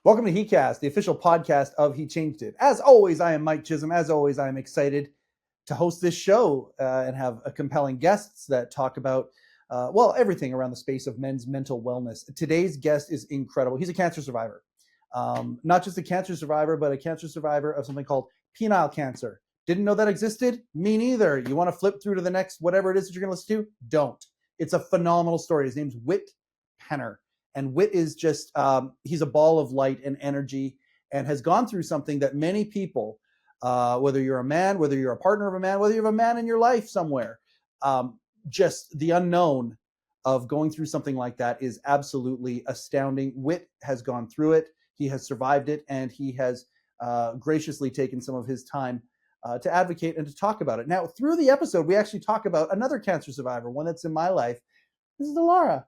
Welcome to heCast, the official podcast of He Changed It. As always, I am Mike Chisholm. As always, I am excited to host this show and have compelling guests that talk about, everything around the space of men's mental wellness. Today's guest is incredible. He's a cancer survivor. Not just a cancer survivor, but a cancer survivor of something called penile cancer. Didn't know that existed? Me neither. You want to flip through to the next whatever it is that you're going to listen to? Don't. It's a phenomenal story. His name's Whit Penner. And Whit is just, he's a ball of light and energy and has gone through something that many people, whether you're a man, whether you're a partner of a man, whether you have a man in your life somewhere, just the unknown of going through something like that is absolutely astounding. Whit has gone through it. He has survived it, and he has graciously taken some of his time to advocate and to talk about it. Now, through the episode, we actually talk about another cancer survivor, one that's in my life. This is Alara.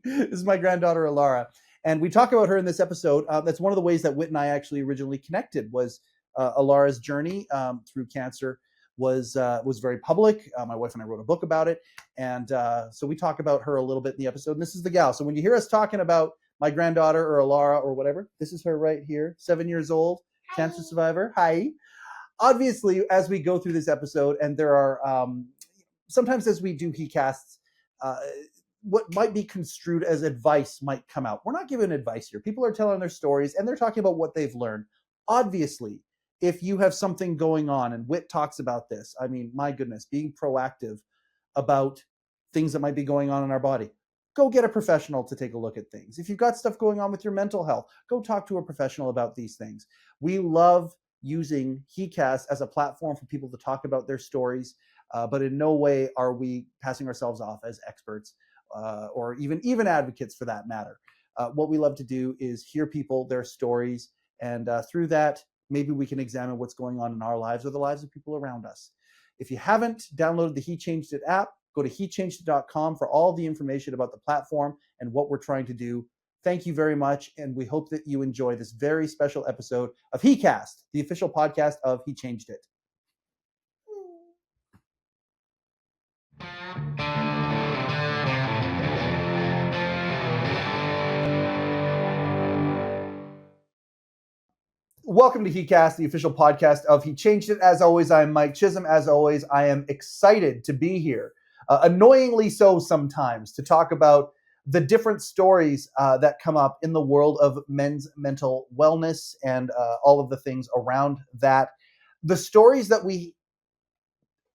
This is my granddaughter, Alara. And we talk about her in this episode. That's one of the ways that Whit and I actually originally connected was Alara's journey through cancer was very public. My wife and I wrote a book about it. And so we talk about her a little bit in the episode. And this is the gal. So when you hear us talking about my granddaughter or Alara or whatever, this is her right here, 7 years old, cancer survivor. Hi. Obviously, as we go through this episode, and there are sometimes as we do hecasts, what might be construed as advice might come out. We're not giving advice here. People are telling their stories and they're talking about what they've learned. Obviously, if you have something going on, and Whit talks about this, I mean, my goodness, being proactive about things that might be going on in our body, go get a professional to take a look at things. If you've got stuff going on with your mental health, go talk to a professional about these things. We love using heCast as a platform for people to talk about their stories, but in no way are we passing ourselves off as experts. Or even advocates for that matter. What we love to do is hear people, their stories, and through that, maybe we can examine what's going on in our lives or the lives of people around us. If you haven't downloaded the He Changed It app, go to hechangedit.com for all the information about the platform and what we're trying to do. Thank you very much, and we hope that you enjoy this very special episode of heCast, the official podcast of He Changed It. Welcome to heCast, the official podcast of He Changed It. As always, I'm Mike Chisholm. As always, I am excited to be here, annoyingly so sometimes, to talk about the different stories that come up in the world of men's mental wellness and all of the things around that. The stories that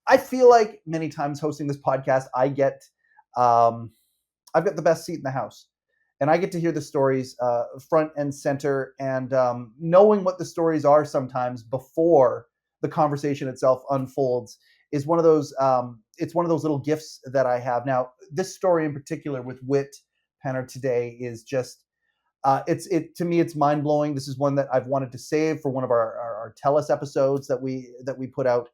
I feel like many times hosting this podcast, I've got the best seat in the house. And I get to hear the stories front and center, and knowing what the stories are sometimes before the conversation itself unfolds is one of those. It's one of those little gifts that I have. Now, this story in particular with Whit Penner today is just. To me, it's mind blowing. This is one that I've wanted to save for one of our Tell Us episodes that we put out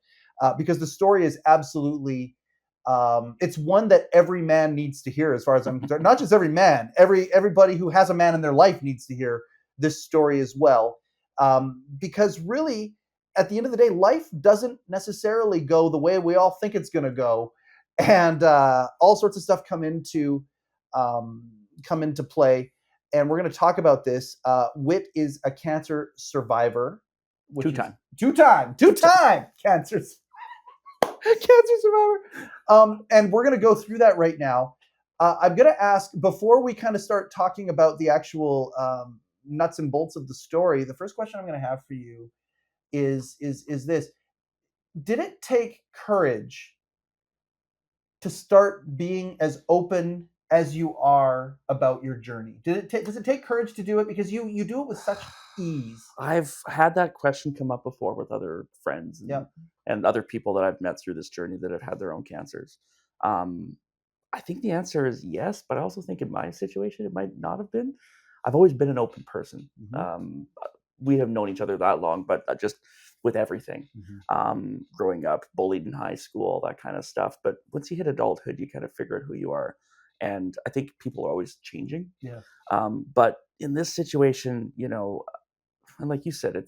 because the story is absolutely. It's one that every man needs to hear, as far as I'm concerned. Not just every man, everybody who has a man in their life needs to hear this story as well. Because really, at the end of the day, life doesn't necessarily go the way we all think it's going to go, and all sorts of stuff come into play. And we're going to talk about this. Whit is a cancer survivor. Two-time cancer survivor. And we're going to go through that right now. I'm going to ask, before we kind of start talking about the actual nuts and bolts of the story, the first question I'm going to have for you is this. Did it take courage to start being as open as you are about your journey? Does it take courage to do it? Because you do it with such ease. I've had that question come up before with other friends and other people that I've met through this journey that have had their own cancers. I think the answer is yes, but I also think in my situation, it might not have been. I've always been an open person. Mm-hmm. We have known each other that long, but just with everything, growing up, bullied in high school, all that kind of stuff. But once you hit adulthood, you kind of figure out who you are. And I think people are always changing. Yeah. But in this situation, and like you said,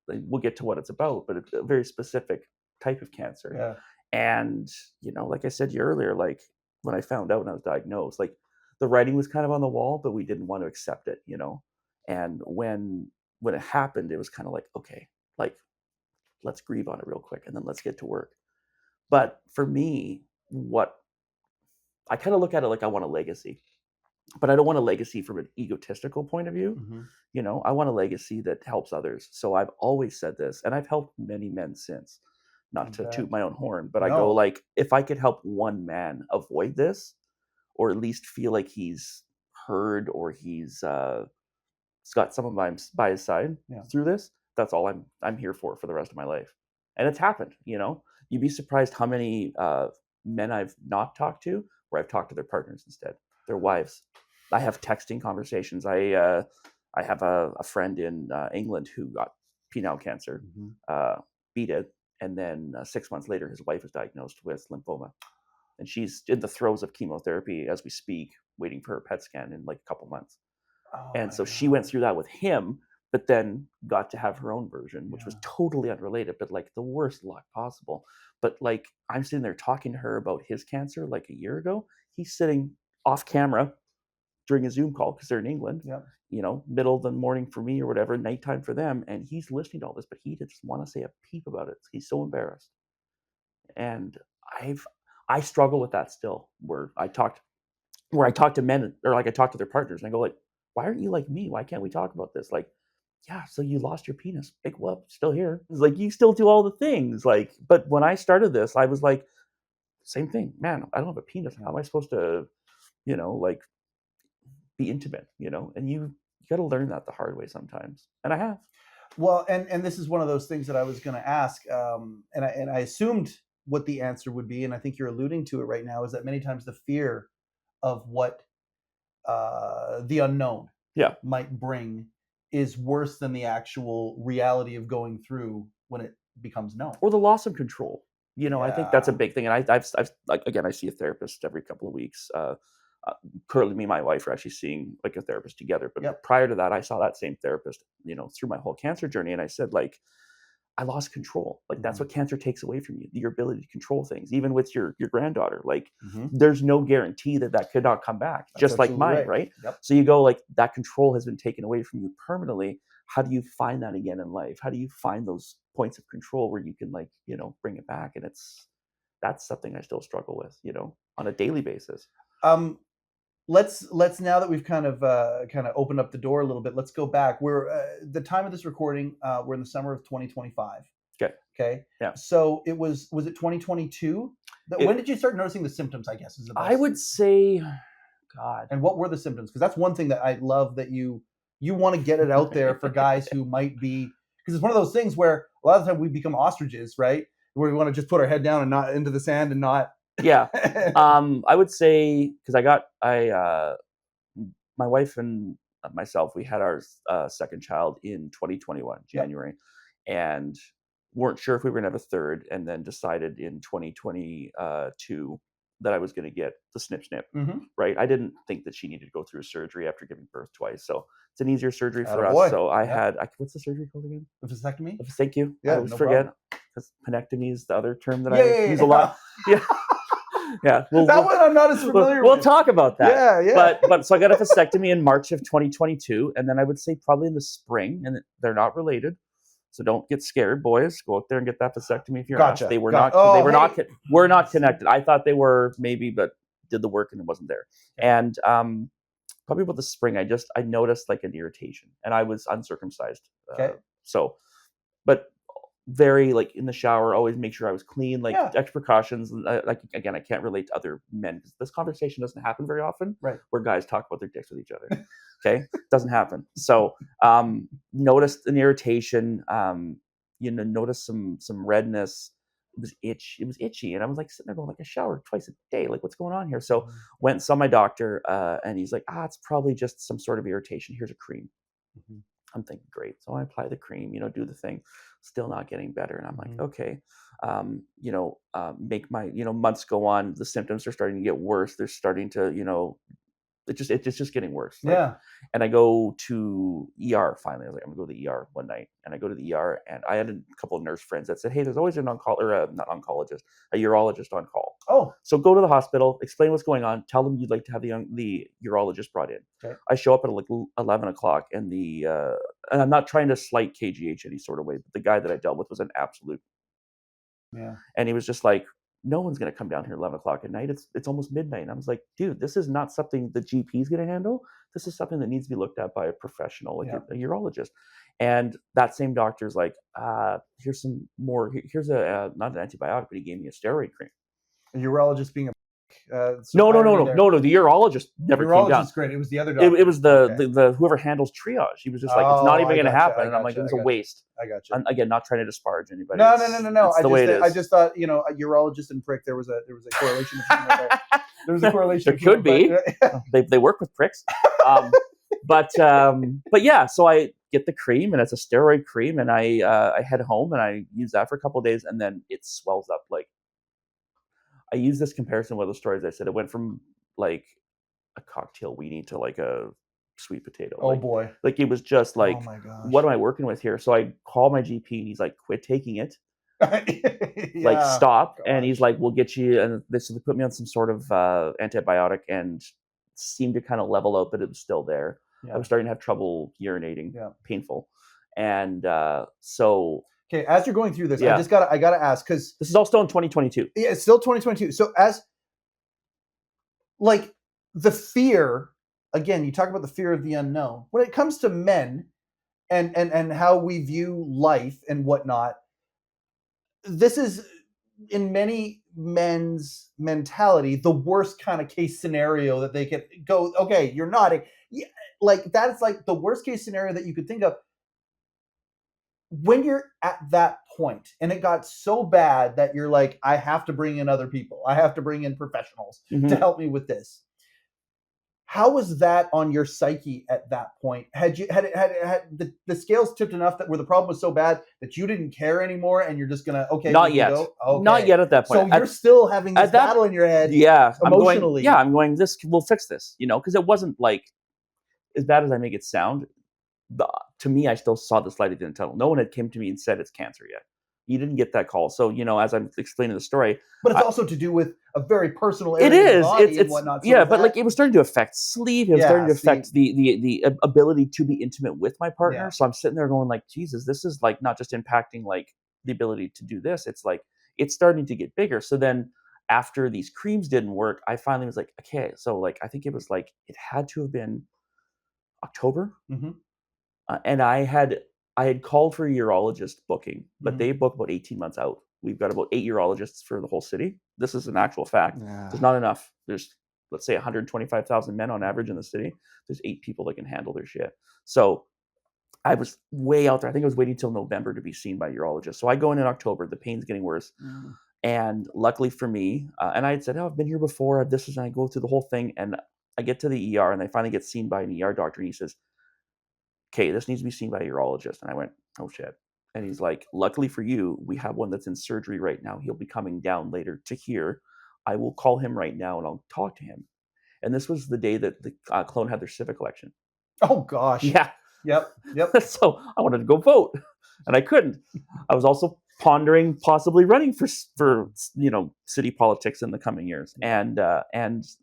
we'll get to what it's about, but it's a very specific type of cancer. Yeah. And, like I said to you earlier, like when I found out and I was diagnosed, like the writing was kind of on the wall, but we didn't want to accept it, And when it happened, it was kind of like, okay, like let's grieve on it real quick and then let's get to work. But for me, what I kind of look at it like I want a legacy, but I don't want a legacy from an egotistical point of view. Mhm. You know, I want a legacy that helps others. So I've always said this, and I've helped many men since. Not You to bet. toot my own horn, but I go No. like, if I could help one man avoid this, or at least feel like he's heard or he's got someone by his side Yeah. through this, that's all I'm here for the rest of my life. And it's happened, you know. You'd be surprised how many men I've not talked to where I've talked to their partners instead, their wives. I have texting conversations. I have a friend in England who got penile cancer, Mhm. beat it, and then 6 months later, his wife was diagnosed with lymphoma, and she's in the throes of chemotherapy as we speak, waiting for her PET scan in like a couple months. Oh And my so she went god. through that with him, but then got to have her own version, which was Yeah. totally unrelated, but like the worst luck possible. But like I'm sitting there talking to her about his cancer like a year ago. He's sitting off camera during a Zoom call because they're in England, Yep. you know, middle of the morning for me or whatever, nighttime for them. And he's listening to all this, but he doesn't want to say a peep about it. He's so embarrassed. And I've I struggle with that still, where I talk to men, or like I talk to their partners and I go like, why aren't you like me? Why can't we talk about this? Like, yeah, so you lost your penis. Like, well, still here. It's like you still do all the things. Like, but when I started this, I was like, same thing. Man, I don't have a penis. How am I supposed to, like be intimate, And you got to learn that the hard way sometimes. And I have. Well, and this is one of those things that I was going to ask, and I assumed what the answer would be, and I think you're alluding to it right now. Is that many times the fear of what the unknown Yeah. might bring is worse than the actual reality of going through when it becomes known. Or the loss of control. I think that's a Yeah. big thing. And I've like, again, I see a therapist every couple of weeks. Uh, Currently, me and my wife are actually seeing like a therapist together. But Yep. prior to that, I saw that same therapist, through my whole cancer journey. And I said, like, I lost control. Like that's Mm-hmm. what cancer takes away from you, your ability to control things, even with your granddaughter. Like Mm-hmm. there's no guarantee that could not come back, That's just like absolutely mine, right. right? Yep. So you go like that control has been taken away from you permanently. How do you find that again in life? How do you find those points of control where you can like, bring it back? And that's something I still struggle with, on a daily basis. Um, let's now that we've kind of opened up the door a little bit, let's go back. We're the time of this recording, we're in the summer of 2025. Okay. Yeah. So was it 2022? When did you start noticing the symptoms, I guess, is the best. I would say, God. And what were the symptoms? Because that's one thing that I love, that you want to get it out there for guys who might be, because it's one of those things where a lot of the time we become ostriches, right? Where we want to just put our head down and not into the sand and not. Yeah. I would say, because my wife and myself, we had our second child in 2021, January, and weren't sure if we were going to have a third, and then decided in 2022 that I was going to get the snip snip. Mm-hmm. Right. I didn't think that she needed to go through a surgery after giving birth twice. So it's an easier surgery for us. So I had, what's the surgery called again? A vasectomy. Thank you. Yeah, I always forget, because penectomy is the other term that I use a lot. Yeah. Yeah, that one I'm not as familiar with. We'll talk about that. Yeah. But so I got a vasectomy in March of 2022, and then I would say probably in the spring, and they're not related, so don't get scared, boys. Go out there and get that vasectomy if you're Gotcha. asked. They were Gotcha. not. Oh, They were not. hey. We're not connected. I thought they were maybe, but did the work and it wasn't there. Yeah. And probably about the spring, I noticed like an irritation, and I was uncircumcised. Okay. So, but very like in the shower, always make sure I was clean, like extra precautions. And like, again, I can't relate to other men because this conversation doesn't happen very often, right? Where guys talk about their dicks with each other. Okay. Doesn't happen. So noticed an irritation, noticed some redness. It was itchy. And I was like sitting there going like, I shower twice a day. Like, what's going on here? So went and saw my doctor, and he's like, it's probably just some sort of irritation. Here's a cream. Mm-hmm. I'm thinking, great. So I apply the cream, do the thing, still not getting better. And I'm like, okay, make my, months go on. The symptoms are starting to get worse. They're starting to, it's just getting worse. Yeah. And I go to ER finally. I was like, I'm gonna go to the ER one night, and I go to the ER, and I had a couple of nurse friends that said, hey, there's always an not oncologist, a urologist on call. Oh. So go to the hospital, explain what's going on, tell them you'd like to have the urologist brought in. Okay. I show up at like 11 o'clock, and and I'm not trying to slight KGH any sort of way, but the guy that I dealt with was an absolute. Yeah. And he was just like, no one's going to come down here at 11 o'clock at night. It's almost midnight. And I was like, dude, this is not something the GP is going to handle. This is something that needs to be looked at by a professional, like a urologist. And that same doctor's like, here's some more. Here's not an antibiotic, but he gave me a steroid cream. A urologist being a no. The urologist never came down. Urologist is great. It was the other doctor. It was the whoever handles triage. He was just like, it's not even going to happen. And I'm like, it was a waste. I got you. And again, not trying to disparage anybody. No. It's the way it is. I just thought, a urologist and prick. There was a correlation. There was a correlation. There could be. They work with pricks. But yeah. So I get the cream, and it's a steroid cream, and I head home, and I use that for a couple of days, and then it swells up. Like, I use this comparison with the stories I said. It went from like a cocktail weenie to like a sweet potato. Oh boy. Like it was just like, oh my gosh, what am I working with here? So I call my GP, and he's like, quit taking it. Yeah. Like, stop. Gosh. And he's like, we'll get you. And they put me on some sort of antibiotic, and seemed to kind of level out, but it was still there. Yeah. I was starting to have trouble urinating, painful. And so. Okay, as you're going through this, I gotta ask, because this is all still in 2022. Yeah, it's still 2022. So as like the fear, again, you talk about the fear of the unknown. When it comes to men and how we view life and whatnot, this is in many men's mentality the worst kind of case scenario that they could go. Okay, you're nodding. Yeah, like that's like the worst case scenario that you could think of. When you're at that point and it got so bad that you're like, I have to bring in other people. I have to bring in professionals to help me with this. How was that on your psyche at that point? Had the scales tipped enough that where the problem was so bad that you didn't care anymore, and you're just gonna not yet. Okay. Not yet at that point. So you're still having this battle in your head. Yeah, emotionally. I'm going. This we'll fix this. Because it wasn't like as bad as I make it sound. To me, I still saw the light at the end of the tunnel. No one had come to me and said it's cancer yet. You didn't get that call. So, as I'm explaining the story. But it's also to do with a very personal area of the body it's, and whatnot. So but like it was starting to affect sleep. It was starting to affect the ability to be intimate with my partner. Yeah. So I'm sitting there going like, Jesus, this is like not just impacting like the ability to do this. It's like, it's starting to get bigger. So then after these creams didn't work, I finally was like, okay. So like, I think it was like, it had to have been October. Mm-hmm. And I had called for a urologist booking, but they book about 18 months out. We've got about 8 urologists for the whole city. This is an actual fact. Yeah. There's not enough. There's, let's say, 125,000 men on average in the city. There's 8 people that can handle their shit. So I was way out there. I think I was waiting till November to be seen by a urologist. So I go in October. The pain's getting worse. Mm. And luckily for me, and I had said, I've been here before. And I go through the whole thing. And I get to the ER, and I finally get seen by an ER doctor. And he says, okay, this needs to be seen by a urologist. And I went, oh shit. And he's like, luckily for you, we have one that's in surgery right now. He'll be coming down later to here. I will call him right now and I'll talk to him. And this was the day that the Clone had their civic election. Oh gosh. Yeah. Yep. So I wanted to go vote and I couldn't. I was also pondering possibly running for city politics in the coming years. And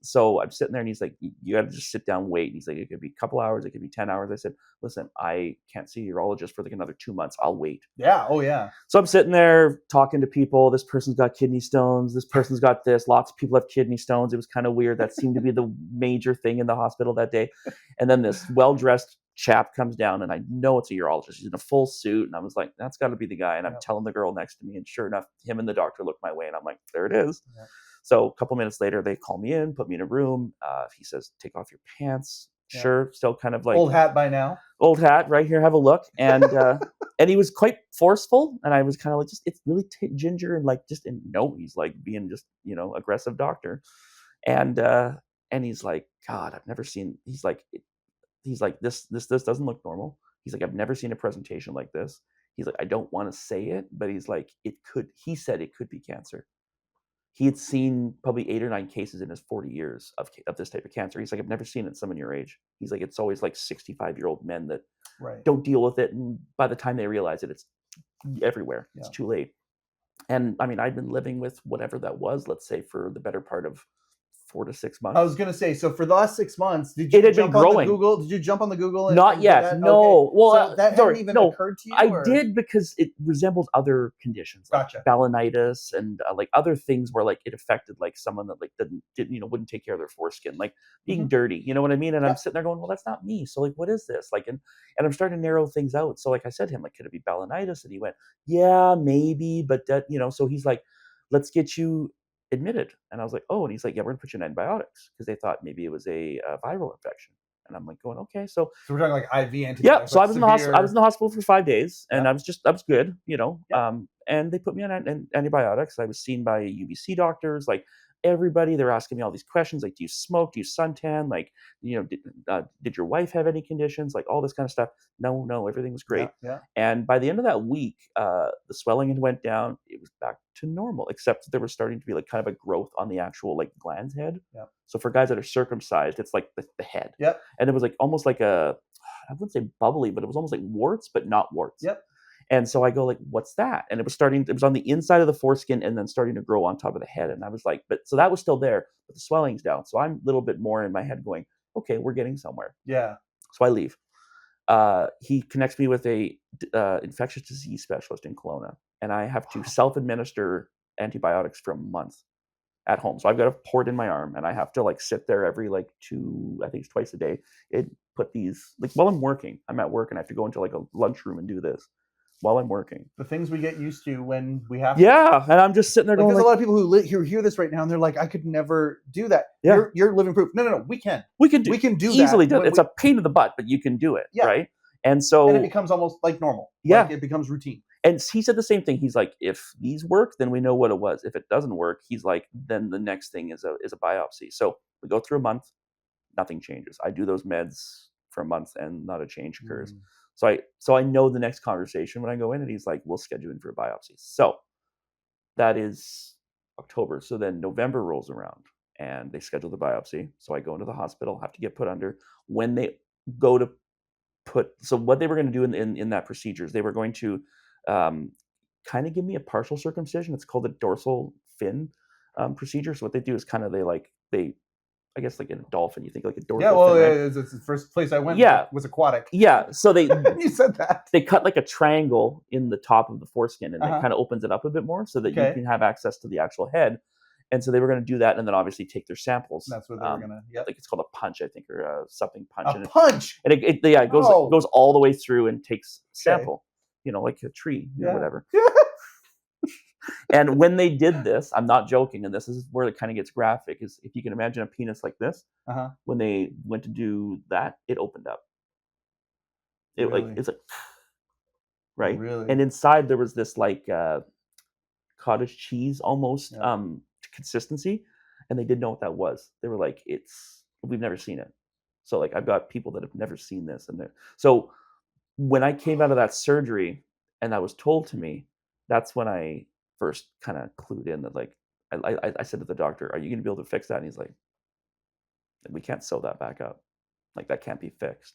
so I'm sitting there and he's like, you got to just sit down, wait. And he's like, it could be a couple hours. It could be 10 hours. I said, listen, I can't see a urologist for like another 2 months. I'll wait. Yeah. Oh yeah. So I'm sitting there talking to people. This person's got kidney stones. This person's got this. Lots of people have kidney stones. It was kind of weird. That seemed to be the major thing in the hospital that day. And then this well-dressed chap comes down and I know it's a urologist. He's in a full suit. And I was like, that's got to be the guy. And I'm telling the girl next to me. And sure enough, him and the doctor look my way. And I'm like, there it is. Yeah. So a couple minutes later, they call me in, put me in a room. He says, take off your pants. Yeah. Sure. Still kind of like. Old hat by now. Old hat. Right here. Have a look. And and he was quite forceful. And I was kind of like, it's really ginger. And like, no, he's like being just, aggressive doctor. And he's like, God, I've never seen, he's like, this doesn't look normal. He's like, I've never seen a presentation like this. He's like, I don't want to say it, but he's like, he said it could be cancer. he had seen probably 8 or 9 cases in his 40 years of this type of cancer. He's like, I've never seen it in someone your age. He's like, it's always like 65-year-old men that don't deal with it, and by the time they realize it, it's everywhere. It's too late. And I mean, I'd been living with whatever that was, let's say, for the better part of 4 to 6 months. I was gonna say, so for the last 6 months, did you jump on the Google? Did you jump on the Google? Not yet. No. Okay. Well, so that hadn't even occurred to you. I did, because it resembled other conditions, like balanitis and like other things where like it affected like someone that like didn't wouldn't take care of their foreskin, like being dirty. You know what I mean? And I'm sitting there going, well, that's not me. So like, what is this? Like, and I'm starting to narrow things out. So like I said to him, like, could it be balanitis? And he went, yeah, maybe, but that So he's like, let's get you admitted. And I was like, oh, and he's like, yeah, we're gonna put you on antibiotics, because they thought maybe it was a viral infection. And I'm like going, okay. So we're talking like IV antibiotics. Yeah. So I was in the hospital. I was in the hospital for 5 days, and I was good, and they put me on antibiotics. I was seen by UBC doctors, like everybody. They're asking me all these questions, like, do you smoke? Do you suntan? Like, did your wife have any conditions? Like all this kind of stuff. No, everything was great. And by the end of that week, the swelling had went down. It was back to normal, except there was starting to be like kind of a growth on the actual like gland's head. So for guys that are circumcised, it's like the head. And it was like almost like I wouldn't say bubbly, but it was almost like warts, but not warts. And so I go like, what's that? And it was on the inside of the foreskin and then starting to grow on top of the head. And I was like, so that was still there, but the swelling's down. So I'm a little bit more in my head going, okay, we're getting somewhere. So I leave. He connects me with a infectious disease specialist in Kelowna, and I have to self-administer antibiotics for a month at home. So I've got a port in my arm, and I have to like sit there every like I think it's twice a day. It put these like while I'm working. I'm at work, and I have to go into like a lunchroom and do this while I'm working. The things we get used to when we have to. Yeah, and I'm just sitting there going. There's a lot of people who hear this right now, and they're like, I could never do that. Yeah. You're living proof. No, we can. We can do easily that. It's a pain in the butt, but you can do it, right? And it becomes almost like normal. Yeah. Like it becomes routine. And he said the same thing. He's like, if these work, then we know what it was. If it doesn't work, he's like, then the next thing is a biopsy. So we go through a month, nothing changes. I do those meds for a month and not a change occurs. So I know the next conversation when I go in, and he's like, we'll schedule in for a biopsy. So that is October. So then November rolls around and they schedule the biopsy. So I go into the hospital, have to get put under. When they go to so what they were going to do in that procedure is they were going to kind of give me a partial circumcision. It's called a dorsal fin procedure. So what they do is kind of they I guess like in a dolphin, you think like a dorsal fin. Yeah, well, it's the first place I went was aquatic. Yeah, so they you said that. They cut like a triangle in the top of the foreskin, and it kind of opens it up a bit more so that you can have access to the actual head. And so they were going to do that, and then obviously take their samples. That's what they were going to. I think it's called a punch, I think, or something punch. Punch. And it goes all the way through and takes sample, like a tree or whatever. And when they did this, I'm not joking, and this is where it kind of gets graphic. Is if you can imagine a penis like this, when they went to do that, it opened up. It's like right, really? And inside there was this like cottage cheese almost consistency, and they didn't know what that was. They were like, we've never seen it. So like I've got people that have never seen this, and so when I came out of that surgery and that was told to me, that's when I first kind of clued in that like I said to the doctor, are you going to be able to fix that? And he's like, we can't sew that back up, like that can't be fixed.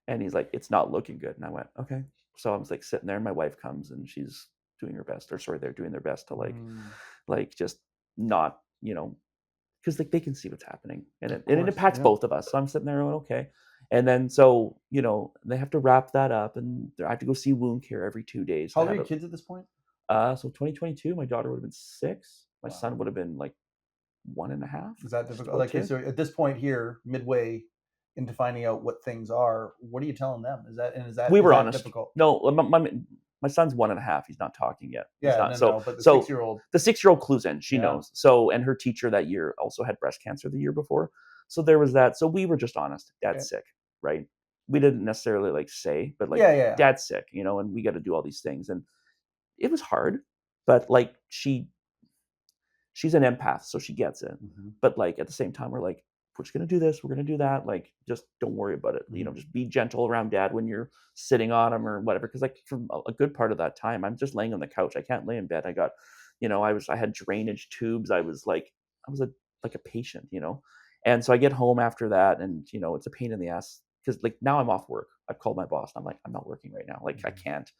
And he's like, it's not looking good. And I went, okay. So I was like sitting there, and my wife comes, and she's doing her best, they're doing their best to like just not, because like they can see what's happening, and it impacts both of us. So I'm sitting there going, okay. And then so they have to wrap that up, and I have to go see wound care every 2 days. How old are your kids at this point? So 2022, my daughter would have been 6. My son would have been like 1.5. Is that difficult? Okay, so at this point here, midway into finding out what things are, what are you telling them? Is that we were honest? Difficult? No, my son's 1.5. He's not talking yet. Yeah, but the 6-year-old. The 6-year-old clues in. She knows. So, and her teacher that year also had breast cancer the year before. So there was that. So we were just honest. Dad's sick, right? We didn't necessarily like say, but like, Dad's sick, and we got to do all these things. And it was hard, but like she's an empath, so she gets it. Mm-hmm. But like at the same time, we're like, we're just gonna do this, we're gonna do that. Like, just don't worry about it. Just be gentle around Dad when you're sitting on him or whatever. Because like for a good part of that time, I'm just laying on the couch. I can't lay in bed. I got I had drainage tubes. I was like a patient, and so I get home after that, and it's a pain in the ass because like now I'm off work. I've called my boss and I'm like, I'm not working right now. Like I can't,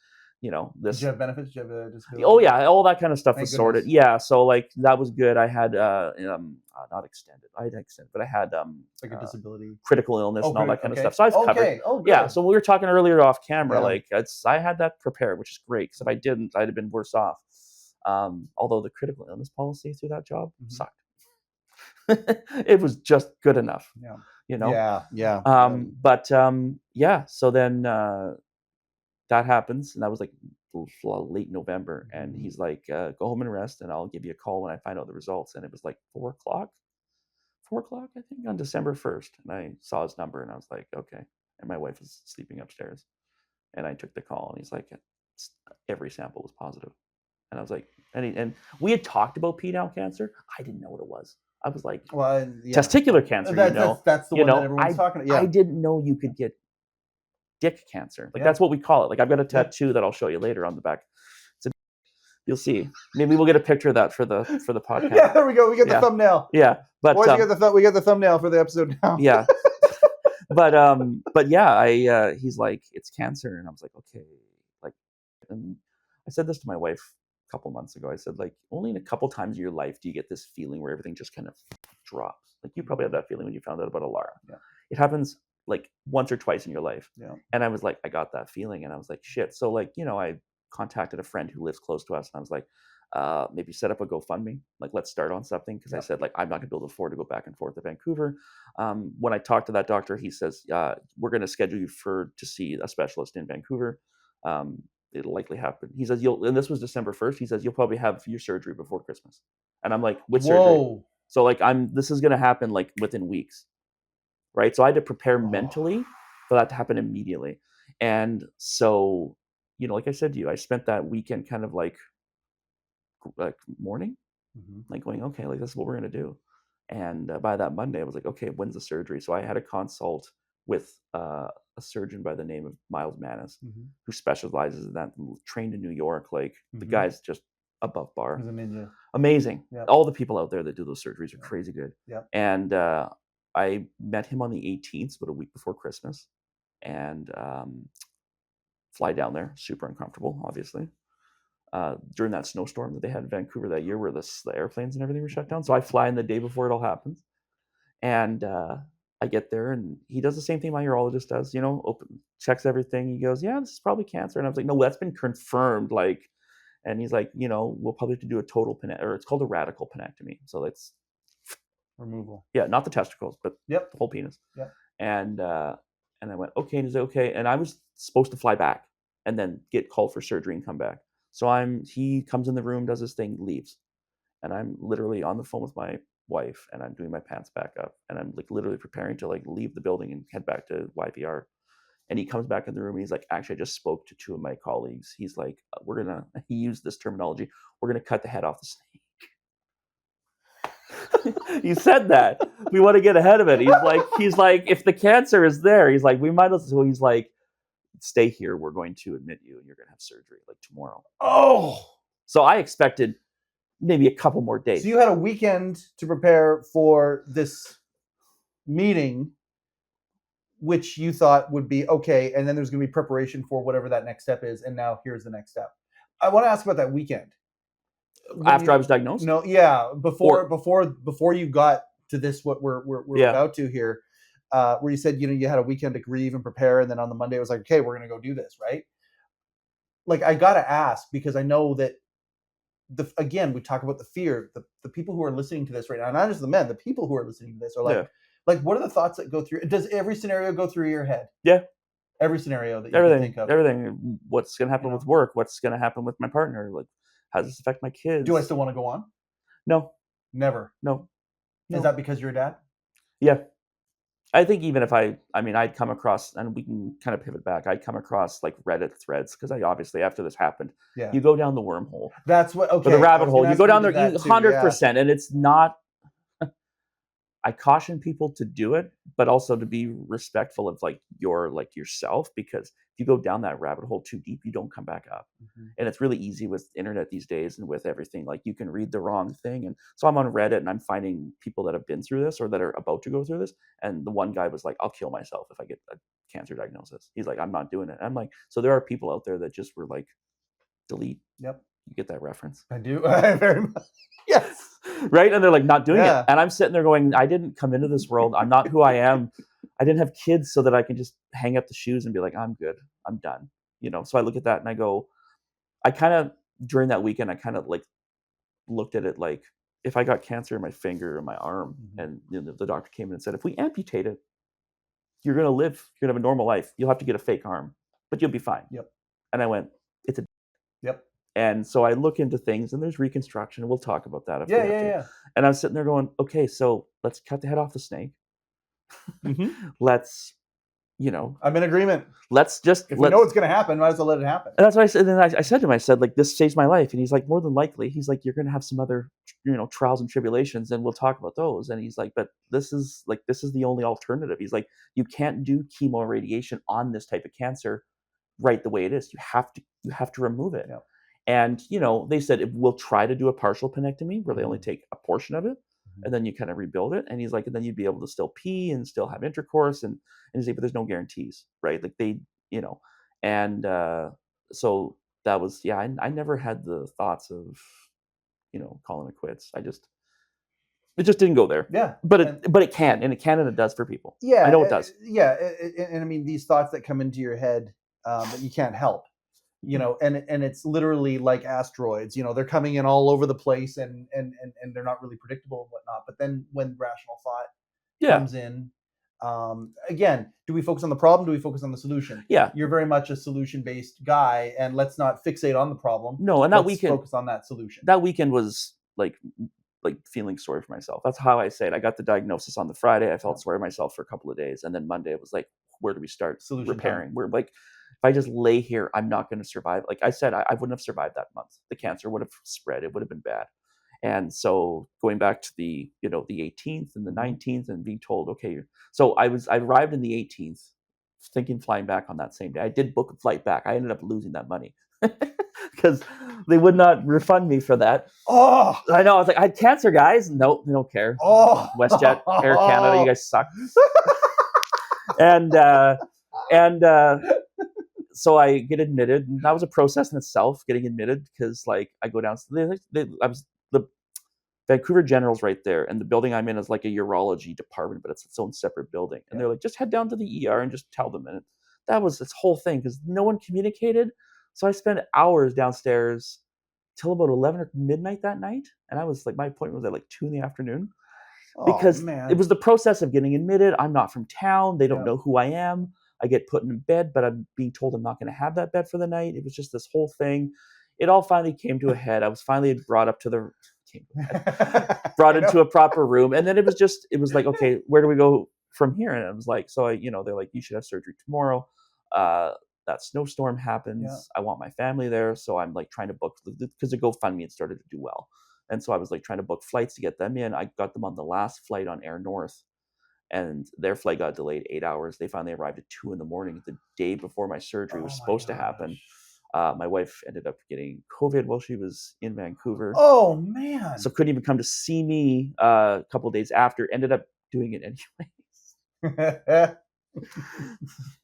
Did you have benefits? Did you have a disability? Oh yeah, all that kind of stuff Thank was sorted. goodness. Yeah, so like that was good. I had not extended. I had extended, but I had like a disability, critical illness and all that kind of okay. stuff. So I was covered. Oh, good. Yeah, so we were talking earlier off camera. Yeah. Like I had that prepared, which is great because if I didn't, I'd have been worse off. Although the critical illness policy through that job sucked. It was just good enough. Yeah. Yeah. Yeah. So then that happens, and that was like late November, and he's like, "Go home and rest, and I'll give you a call when I find out the results." And it was like 4:00, I think, on December 1st, and I saw his number, and I was like, "Okay." And my wife was sleeping upstairs, and I took the call, and he's like, "Every sample was positive," and I was like, and we had talked about penile cancer. I didn't know what it was. I was like, testicular cancer. That's the one that everyone's talking about. Yeah. I didn't know you could get dick cancer. Like that's what we call it. Like I've got a tattoo that I'll show you later on the back. You'll see. Maybe we'll get a picture of that for the podcast. Yeah, there we go. We get the thumbnail. Yeah, but boys, we get the thumbnail for the episode now. Yeah, but yeah, he's like, it's cancer, and I was like, okay, like, and I said this to my wife a couple months ago. I said, like, only in a couple times of your life do you get this feeling where everything just kind of drops. Like you probably had that feeling when you found out about Alara. Yeah. It happens like once or twice in your life. Yeah. And I was like, I got that feeling, and I was like, shit. So like, I contacted a friend who lives close to us, and I was like, maybe set up a GoFundMe. Like, let's start on something, because I said, like, I'm not gonna be able to afford to go back and forth to Vancouver. When I talked to that doctor, he says, we're gonna schedule you to see a specialist in Vancouver. It'll likely happen. He says, and this was December 1st. He says, you'll probably have your surgery before Christmas. And I'm like, which surgery? So like, this is gonna happen like within weeks. Right. So I had to prepare mentally for that to happen immediately. And so, like I said to you, I spent that weekend kind of like mourning, like going, okay, like this is what we're going to do. And by that Monday, I was like, okay, when's the surgery? So I had a consult with a surgeon by the name of Miles Manis, who specializes in that, trained in New York. Like the guy's just above bar. Amazing. Yep. All the people out there that do those surgeries are crazy good. Yep. And I met him on the 18th, about a week before Christmas, and fly down there, super uncomfortable, obviously. During that snowstorm that they had in Vancouver that year, where the airplanes and everything were shut down. So I fly in the day before it all happens, and I get there, and he does the same thing my urologist does. Checks everything. He goes, "Yeah, this is probably cancer," and I was like, "No, that's been confirmed." Like, and he's like, "We'll probably have to do a total or it's called a radical penectomy." So that's removal. Yeah, not the testicles, but the whole penis. Yeah. And I went, okay, and he's like, okay. And I was supposed to fly back and then get called for surgery and come back. So he comes in the room, does his thing, leaves. And I'm literally on the phone with my wife, and I'm doing my pants back up, and I'm like literally preparing to like leave the building and head back to YPR. And he comes back in the room, and he's like, actually, I just spoke to two of my colleagues. He's like, he used this terminology, we're going to cut the head off the snake. He said that we want to get ahead of it. He's like, if the cancer is there, he's like, we might as well. He's like, stay here. We're going to admit you, and you're going to have surgery like tomorrow. Oh, so I expected maybe a couple more days. So you had a weekend to prepare for this meeting, which you thought would be okay, and then there's going to be preparation for whatever that next step is. And now here's the next step. I want to ask about that weekend. After I was diagnosed? No, yeah, before you got to this, what we're about to here, where you said you had a weekend to grieve and prepare, and then on the Monday it was like, okay, we're gonna go do this, right? Like, I gotta ask, because I know that again, we talk about the fear. The people who are listening to this right now, not just the men, the people who are listening to this are like, what are the thoughts that go through? Does every scenario go through your head? Yeah. Every scenario that you can think of. Everything. What's gonna happen with work? What's gonna happen with my partner? Like, how does this affect my kids? Do I still want to go on? No. Never. No. Is that because you're a dad? Yeah. I think even if I'd come across, and we can kind of pivot back, I'd come across like Reddit threads, because I obviously, after this happened, you go down the wormhole. That's what, okay. Or the rabbit hole. You go down there 100%, and it's not, I caution people to do it, but also to be respectful of like yourself, because if you go down that rabbit hole too deep, you don't come back up. Mm-hmm. And it's really easy with internet these days and with everything. Like you can read the wrong thing. And so I'm on Reddit and I'm finding people that have been through this or that are about to go through this. And the one guy was like, I'll kill myself if I get a cancer diagnosis. He's like, I'm not doing it. And I'm like, so there are people out there that just were like, delete. Yep. You get that reference? I do. Very much. Yes. Right? And they're like not doing it. And I'm sitting there going, I didn't come into this world. I'm not who I am. I didn't have kids so that I can just hang up the shoes and be like, I'm good. I'm done. So I look at that and I go, I kind of, during that weekend, I kind of like looked at it like, if I got cancer in my finger or my arm, and the doctor came in and said, if we amputate it, you're going to live. You're going to have a normal life. You'll have to get a fake arm, but you'll be fine. Yep. And I went, it's a. Yep. And so I look into things, and there's reconstruction. We'll talk about that. Yeah. And I'm sitting there going, okay, so let's cut the head off the snake. Let's, I'm in agreement. Let's just, if we know it's going to happen, might as well let it happen. And that's what I said. And then I said to him, I said, like, this saves my life. And he's like, more than likely. He's like, you're going to have some other, trials and tribulations, and we'll talk about those. And he's like, but this is the only alternative. He's like, you can't do chemo or radiation on this type of cancer right the way it is. You have to remove it. Yeah. And, they said, we'll try to do a partial penectomy where they only take a portion of it. And then you kind of rebuild it. And he's like, and then you'd be able to still pee and still have intercourse. And he's like, but there's no guarantees, right? Like they, and so that was, I never had the thoughts of, calling it quits. It just didn't go there. Yeah. But it can, and it does for people. Yeah. I know it does. Yeah. And I mean, these thoughts that come into your head that you can't help. And it's literally like asteroids, they're coming in all over the place and they're not really predictable and whatnot. But then when rational thought comes in, again, do we focus on the problem? Do we focus on the solution? Yeah. You're very much a solution-based guy, and let's not fixate on the problem. No, and let's focus on that solution. That weekend was like feeling sorry for myself. That's how I say it. I got the diagnosis on the Friday. I felt sorry for myself for a couple of days. And then Monday it was like, where do we start repairing? We're like, if I just lay here, I'm not going to survive. Like I said, I wouldn't have survived that month. The cancer would have spread. It would have been bad. And so going back to the 18th and the 19th and being told, okay, so I arrived in the 18th thinking flying back on that same day. I did book a flight back. I ended up losing that money because they would not refund me for that. Oh, I know. I was like, I had cancer, guys. Nope, they don't care. Oh, WestJet, Air Canada, you guys suck. and so I get admitted, and that was a process in itself, getting admitted, because like I go down. The Vancouver General's right there, and the building I'm in is like a urology department, but it's its own separate building. And they're like, just head down to the ER and just tell them. And that was this whole thing because no one communicated. So I spent hours downstairs till about 11 or midnight that night, and I was like, my appointment was at like 2 p.m. because it was the process of getting admitted. I'm not from town. They don't know who I am. I get put in bed, but I'm being told I'm not going to have that bed for the night. It was just this whole thing. It all finally came to a head. I was finally brought into a proper room. And then it was like, okay, where do we go from here? And I was like, so they're like, you should have surgery tomorrow. That snowstorm happens. Yeah. I want my family there. So I'm like trying to book, because the GoFundMe had started to do well. And so I was like trying to book flights to get them in. I got them on the last flight on Air North, and their flight got delayed 8 hours. They finally arrived at 2 a.m. the day before my surgery was supposed to happen. My wife ended up getting COVID while she was in Vancouver. Oh, man. So couldn't even come to see me a couple of days after. Ended up doing it anyway.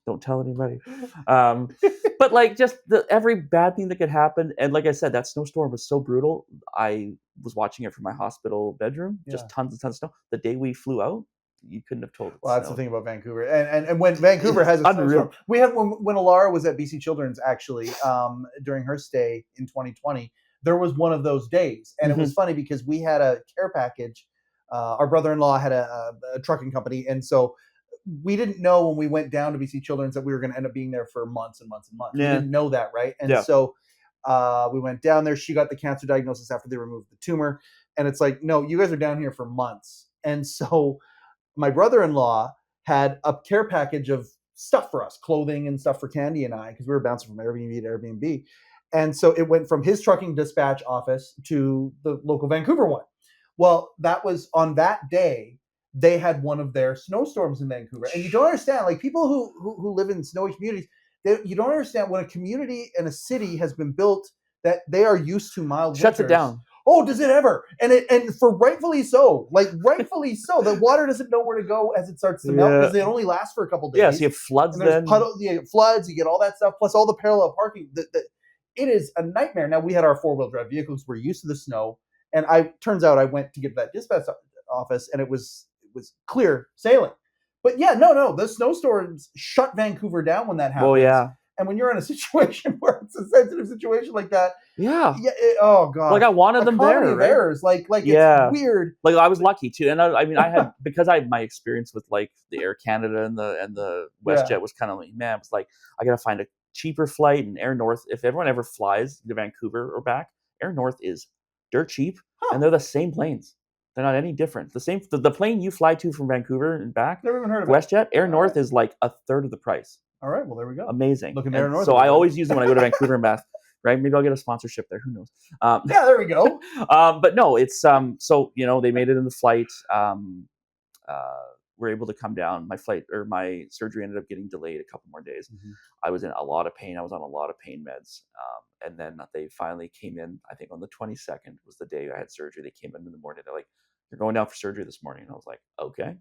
Don't tell anybody. But like just every bad thing that could happen. And like I said, that snowstorm was so brutal. I was watching it from my hospital bedroom. Just tons and tons of snow. The day we flew out, you couldn't have told it. Well, that's the thing about Vancouver, and when Vancouver has a snowstorm, we have when Alara was at BC Children's actually during her stay in 2020, there was one of those days, and it was funny because we had a care package. Our brother-in-law had a trucking company, and so we didn't know when we went down to BC Children's that we were going to end up being there for months and months and months. Yeah. We didn't know that, right? And so we went down there. She got the cancer diagnosis after they removed the tumor, and it's like, no, you guys are down here for months, and so my brother-in-law had a care package of stuff for us, clothing and stuff for Candy and I, because we were bouncing from Airbnb to Airbnb. And so it went from his trucking dispatch office to the local Vancouver one. Well, that was on that day, they had one of their snowstorms in Vancouver. And you don't understand, like people who live in snowy communities, You don't understand when a community and a city has been built that they are used to mild Shuts winters. it down. Oh, does it ever? And for rightfully so. Like rightfully so. The water doesn't know where to go as it starts to melt because it only lasts for a couple days. Yeah, so you have floods and there's then. you get floods, you get all that stuff, plus all the parallel parking. It is a nightmare. Now we had our 4-wheel drive vehicles. We're used to the snow. And turns out I went to get that dispatch office and it was clear sailing. But yeah, no, the snowstorms shut Vancouver down when that happens. Oh yeah. And when you're in a situation where it's a sensitive situation like that, yeah, oh god, like I wanted them there, of right? errors, like it's weird. Like I was lucky too, and I mean I had because I had my experience with like the Air Canada and the WestJet was kind of like, man, it's like I gotta find a cheaper flight, and Air North. If everyone ever flies to Vancouver or back, Air North is dirt cheap, and they're the same planes. They're not any different. The same. The plane you fly to from Vancouver and back, never even heard of WestJet, Air North is like a third of the price. All right, well there we go. Amazing. Looking Air North. So I always use them when I go to Vancouver and back. Right? Maybe I'll get a sponsorship there. Who knows? Yeah, there we go. But no, it's so they made it in the flight. We're able to come down. My flight or my surgery ended up getting delayed a couple more days. Mm-hmm. I was in a lot of pain. I was on a lot of pain meds. And then they finally came in, I think on the 22nd was the day I had surgery. They came in the morning. They're like, you're going down for surgery this morning. And I was like, okay.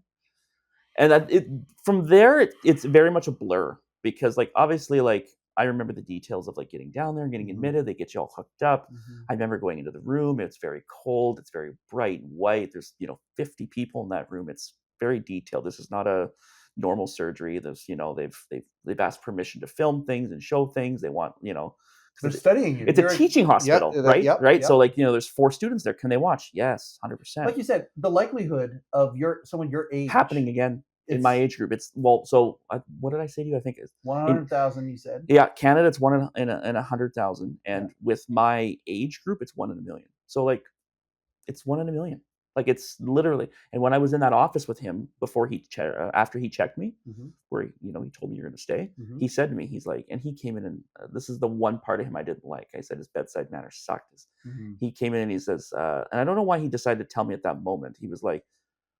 And from there, it's very much a blur because like, obviously like, I remember the details of like getting down there and getting admitted. They get you all hooked up. Mm-hmm. I remember going into the room. It's very cold. It's very bright and white. There's 50 people in that room. It's very detailed. This is not a normal surgery. There's they've asked permission to film things and show things. They want they're studying you. It's a teaching hospital, right? Right. So like there's 4 students there. Can they watch? Yes, 100%. Like you said, the likelihood of someone your age happening again. In my age group, it's so. What did I say to you? I think it's 100,000. You said, yeah, Canada, it's 1 in 100,000, and with my age group, it's 1 in a million. So like, it's 1 in a million. Like it's literally. And when I was in that office with him before after he checked me, mm-hmm. where he told me you're going to stay, mm-hmm. he said to me, he's like, and he came in and this is the one part of him I didn't like. I said his bedside manner sucked. Mm-hmm. He came in and he says, and I don't know why he decided to tell me at that moment. He was like,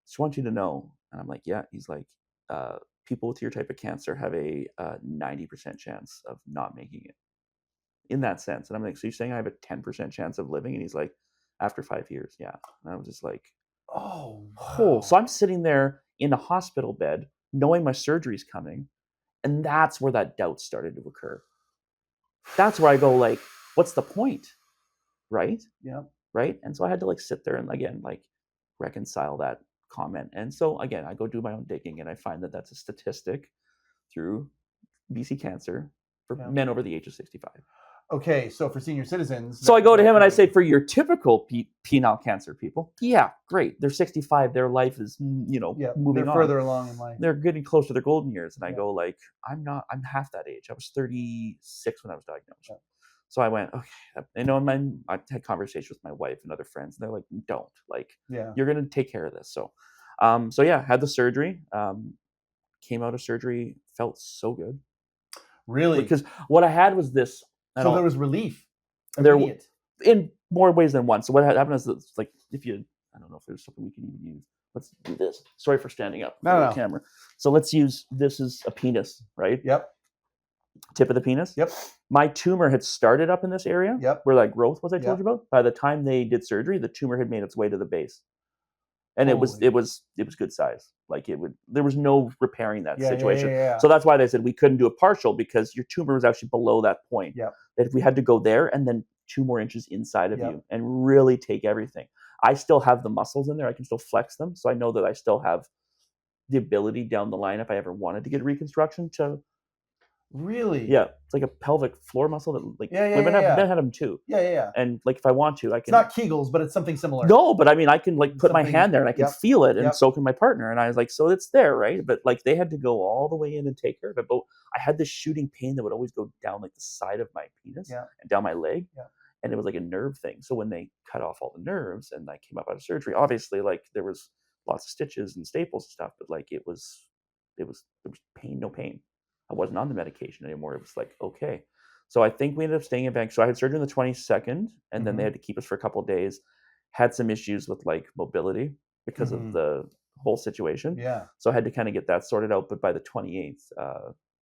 just want you to know. And I'm like, yeah. He's like, people with your type of cancer have a 90% chance of not making it in that sense. And I'm like, so you're saying I have a 10% chance of living? And he's like, after 5 years. Yeah. And I was just like, oh, wow. So I'm sitting there in a hospital bed knowing my surgery's coming. And that's where that doubt started to occur. That's where I go like, what's the point? Right? Yeah. Right. And so I had to like sit there and again, like reconcile that comment. And so again, I go do my own digging and I find that that's a statistic through BC Cancer for men over the age of 65. Okay, so for senior citizens. So I go to him and I say, for your typical penile cancer people, yeah, great. They're 65. Their life is, moving on. They're further along in life. They're getting close to their golden years. And I go like, I'm half that age. I was 36 when I was diagnosed. Yeah. So I went, okay, I had conversations with my wife and other friends, and they're like, don't, like, you're going to take care of this. So, had the surgery, came out of surgery, felt so good. Really? Because what I had was this. So there was relief. Immediate. In more ways than one. So what happened is that, like, I don't know if there's something we can even use. Let's do this. Sorry for standing up. No. Camera. So let's use, this is a penis, right? Yep. Tip of the penis. Yep. My tumor had started up in this area. Yep. Where that growth was I told you about. By the time they did surgery, the tumor had made its way to the base, and it was good size. Like there was no repairing that situation. Yeah. So that's why they said we couldn't do a partial because your tumor was actually below that point. Yeah. That if we had to go there and then 2 more inches inside of you and really take everything. I still have the muscles in there. I can still flex them, so I know that I still have the ability down the line if I ever wanted to get reconstruction to. Really? Yeah, it's like a pelvic floor muscle that like women have. Men had them too. Yeah. And like if I want to, I can. It's not Kegels, but it's something similar. No, but I mean, I can like put my hand there and I can feel it, and so can my partner. And I was like, so it's there, right? But like they had to go all the way in and take care of it. But I had this shooting pain that would always go down like the side of my penis and down my leg, and it was like a nerve thing. So when they cut off all the nerves and I came up out of surgery, obviously like there was lots of stitches and staples and stuff, but like there was pain, no pain. I wasn't on the medication anymore. It was like, okay. So I think we ended up staying in Vancouver. So I had surgery on the 22nd, and then they had to keep us for a couple of days. Had some issues with like mobility because of the whole situation. Yeah. So I had to kind of get that sorted out. But by the 28th,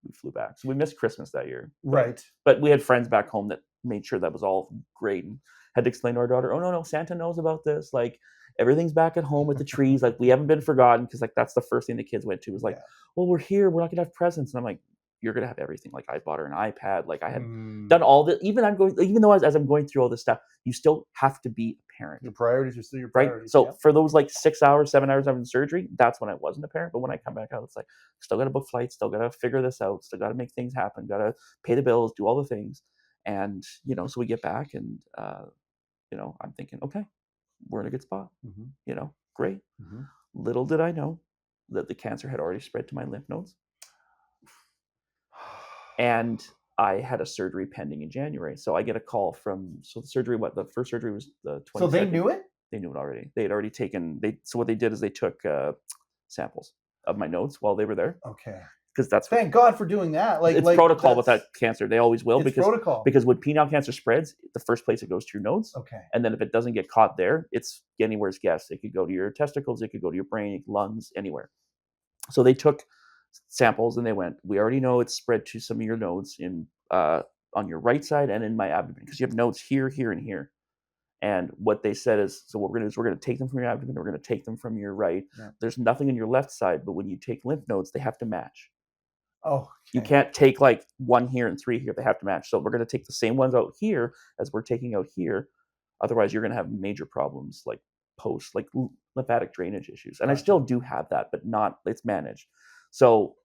we flew back. So we missed Christmas that year. Right. But we had friends back home that made sure that was all great and had to explain to our daughter, oh, no, Santa knows about this. Like, everything's back at home with the trees. Like, we haven't been forgotten, because like that's the first thing the kids went to was like, well, we're here. We're not going to have presents. And I'm like, you're going to have everything. Like, I bought her an iPad. Like, I had done all the, even though as I'm going through all this stuff, you still have to be a parent. Your priorities are still your priorities. Right. So for those like 6 hours, 7 hours after the surgery, that's when I wasn't a parent. But when I come back out, it's like, still got to book flights, still got to figure this out, still got to make things happen, got to pay the bills, do all the things. And, so we get back and, I'm thinking, okay, we're in a good spot, great. Little did I know that the cancer had already spread to my lymph nodes. And I had a surgery pending in January. So I get a call the surgery, the first surgery was the 22nd. So they knew it? They knew it already. They had already taken, so what they did is they took samples of my nodes while they were there. Okay. Because that's thank God for doing that. It's protocol with that cancer. They always will, because when penile cancer spreads, the first place it goes to your nodes. Okay. And then if it doesn't get caught there, it's anywhere's guess. It could go to your testicles, it could go to your brain, lungs, anywhere. So they took samples and they went, we already know it's spread to some of your nodes in on your right side and in my abdomen, because you have nodes here, here, and here. And what they said is, so what we're going to do is we're going to take them from your abdomen, we're going to take them from your right. Yeah. There's nothing on your left side, but when you take lymph nodes, they have to match. Oh, okay. You can't take like 1 here and 3 here. They have to match. So we're going to take the same ones out here as we're taking out here. Otherwise, you're going to have major problems like lymphatic drainage issues. And I still do have that, but it's managed. So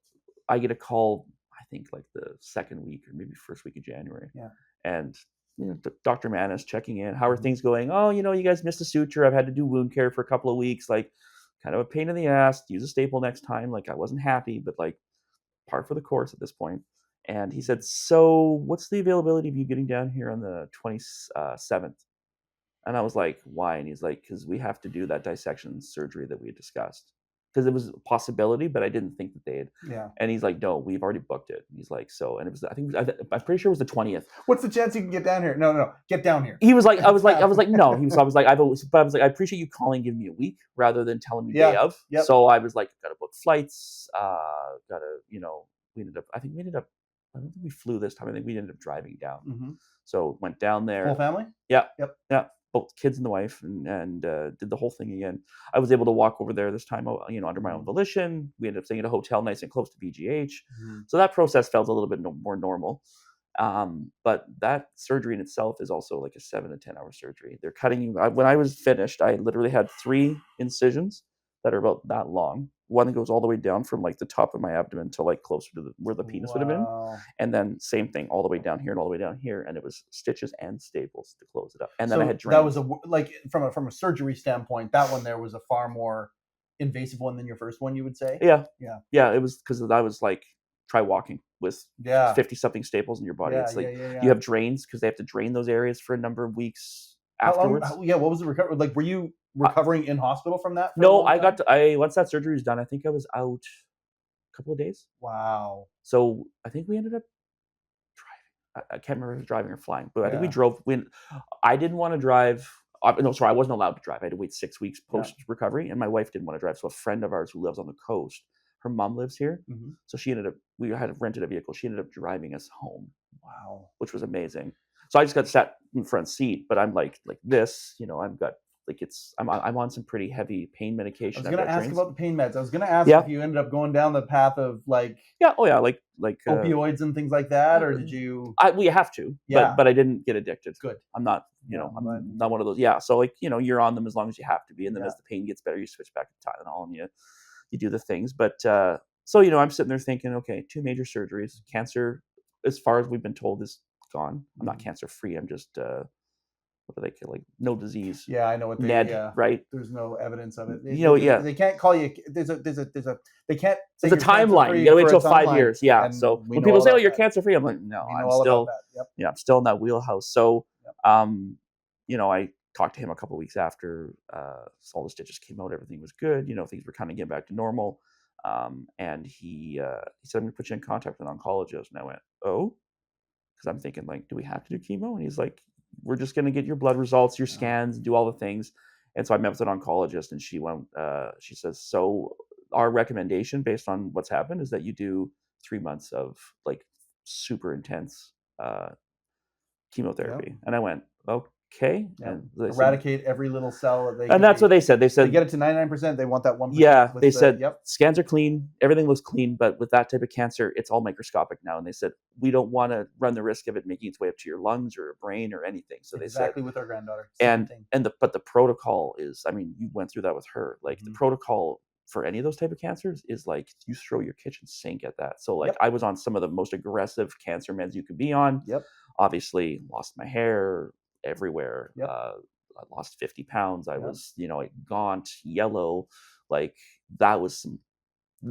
I get a call, I think like the second week or maybe first week of January. Yeah. And Dr. Manis checking in. How are things going? Oh, you guys missed a suture. I've had to do wound care for a couple of weeks. Like, kind of a pain in the ass. Use a staple next time. Like, I wasn't happy, but like, par for the course at this point. And he said, so what's the availability of you getting down here on the 27th? And I was like, why? And he's like, because we have to do that dissection surgery that we had discussed. Because it was a possibility, but I didn't think that they had. Yeah. And he's like, no, we've already booked it. And he's like, so, and it was, I'm pretty sure it was the 20th. What's the chance you can get down here? No, get down here. He was like, I was like, no. I was like, I appreciate you calling, giving me a week rather than telling me day of. Yep. So I was like, gotta book flights, we ended up, I don't think we flew this time. I think we ended up driving down. Mm-hmm. So went down there. Whole family? Yeah. Yep. Yeah. Both kids and the wife, and did the whole thing again. I was able to walk over there this time, under my own volition. We ended up staying at a hotel nice and close to BGH. Mm-hmm. So that process felt a little bit more normal. But that surgery in itself is also like a 7 to 10 hour surgery. They're cutting you. When I was finished, I literally had 3 incisions that are about that long. One that goes all the way down from like the top of my abdomen to like closer to where the penis would have been. And then same thing all the way down here and all the way down here. And it was stitches and staples to close it up. And then I had drains. That was from a surgery standpoint, that one there was a far more invasive one than your first one, you would say? Yeah. It was because I was like, try walking with 50 something staples in your body. It's like you have drains because they have to drain those areas for a number of weeks afterwards. What was the recovery? Like, were you recovering in hospital from that? No, once that surgery was done, I think I was out a couple of days. Wow. So I think we ended up driving. I can't remember if it was driving or flying, but I think we drove. I didn't want to drive. No, sorry, I wasn't allowed to drive. I had to wait 6 weeks post recovery, and my wife didn't want to drive. So a friend of ours who lives on the coast, her mom lives here, so we had rented a vehicle. She ended up driving us home. Wow, which was amazing. So I just got sat in front seat, but I'm like this, I've got I'm on some pretty heavy pain medication. I was going to ask about the pain meds. I was going to ask if you ended up going down the path of like opioids and things like that, or did you? We have to, but I didn't get addicted. Good. I'm not, I'm not one of those. Yeah, so you're on them as long as you have to be, and then as the pain gets better, you switch back to Tylenol and you do the things. But so I'm sitting there thinking, okay, 2 major surgeries, cancer, as far as we've been told, is gone. I'm not cancer free. I'm just what do they call, like, no disease? Yeah, I know what right? There's no evidence of it. They can't call you. There's a they can't. There's a timeline. You gotta wait till 5 years. Yeah. So when people say, "Oh, you're cancer free," I'm like, no, I'm still. I'm still in that wheelhouse. So, I talked to him a couple of weeks after all the stitches came out. Everything was good. Things were kind of getting back to normal. And he said, "I'm gonna put you in contact with an oncologist." And I went, "Oh," because I'm thinking, like, do we have to do chemo? And he's like, we're just going to get your blood results, your scans, do all the things. And so I met with an oncologist, and she says, so our recommendation based on what's happened is that you do 3 months of like super intense chemotherapy. And I went, okay. And they said, Eradicate every little cell that they and can that's be. what they said. They They said, get it to 99%. They want that 1%. yeah, with they the, said yep. scans are clean, everything looks clean, but with that type of cancer, it's all microscopic now. And they said, we don't want to run the risk of it making its way up to your lungs or your brain or anything. So they said, Exactly with our granddaughter. Same thing. but the protocol is, I mean, you went through that with her. Like the protocol for any of those type of cancers is like you throw your kitchen sink at that. So like I was on some of the most aggressive cancer meds you could be on. Yep. Obviously lost my hair everywhere. Yep. I lost 50 pounds. I was, like gaunt, yellow. Like that was some,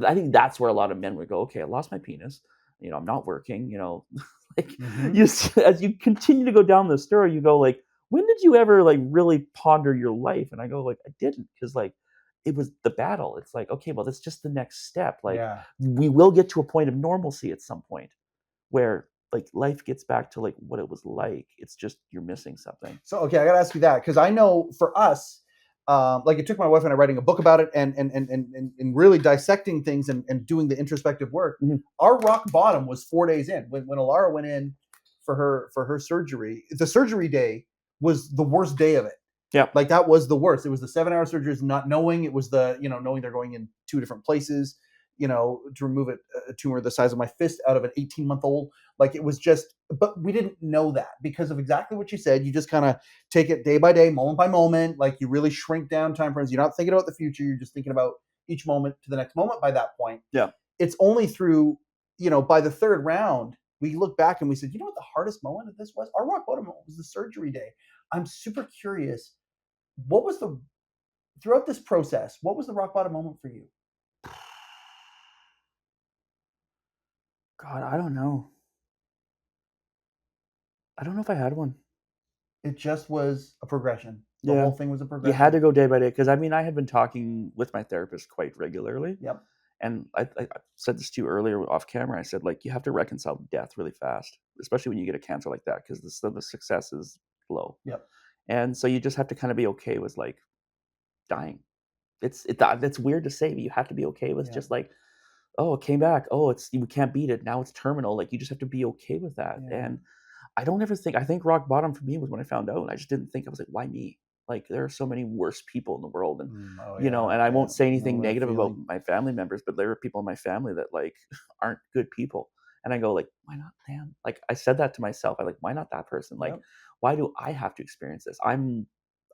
I think that's where a lot of men would go, okay, I lost my penis. I'm not working, like as you continue to go down the story, you go like, when did you ever like really ponder your life? And I go like, I didn't, because like it was the battle. It's like, okay, well, that's just the next step. Like we will get to a point of normalcy at some point where like life gets back to like what it was like. It's just you're missing something. So okay, I gotta ask you that, because I know for us, like it took my wife and I writing a book about it and really dissecting things and doing the introspective work. Our rock bottom was 4 days in when Alara went in for her surgery. The surgery day was the worst day of it. Yeah, like that was the worst. It was the 7-hour surgeries, not knowing. It was the knowing they're going in 2 different places. To remove a tumor the size of my fist out of an 18-month-old. Like it was just, but we didn't know that because of exactly what you said. You just kind of take it day by day, moment by moment. Like you really shrink down time frames. You're not thinking about the future. You're just thinking about each moment to the next moment by that point. Yeah. It's only through, by the 3rd round, we look back and we said, you know what the hardest moment of this was? Our rock bottom moment was the surgery day. I'm super curious. Throughout this process, what was the rock bottom moment for you? God, I don't know. I don't know if I had one. It just was a progression. The whole thing was a progression. You had to go day by day, because I mean, I had been talking with my therapist quite regularly. Yep. And I said this to you earlier off camera. I said, like, you have to reconcile death really fast, especially when you get a cancer like that, because the success is low. Yep. And so you just have to kind of be okay with like dying. That's weird to say, but you have to be okay with just like, oh, it came back. Oh, we can't beat it. Now it's terminal. Like you just have to be okay with that. And I think rock bottom for me was when I found out. I just didn't think, I was like, why me? Like there are so many worse people in the world. And, and I won't say anything negative about my family members, but there are people in my family that like aren't good people. And I go like, why not them? Like I said that to myself. I like, why not that person? Like, why do I have to experience this? I'm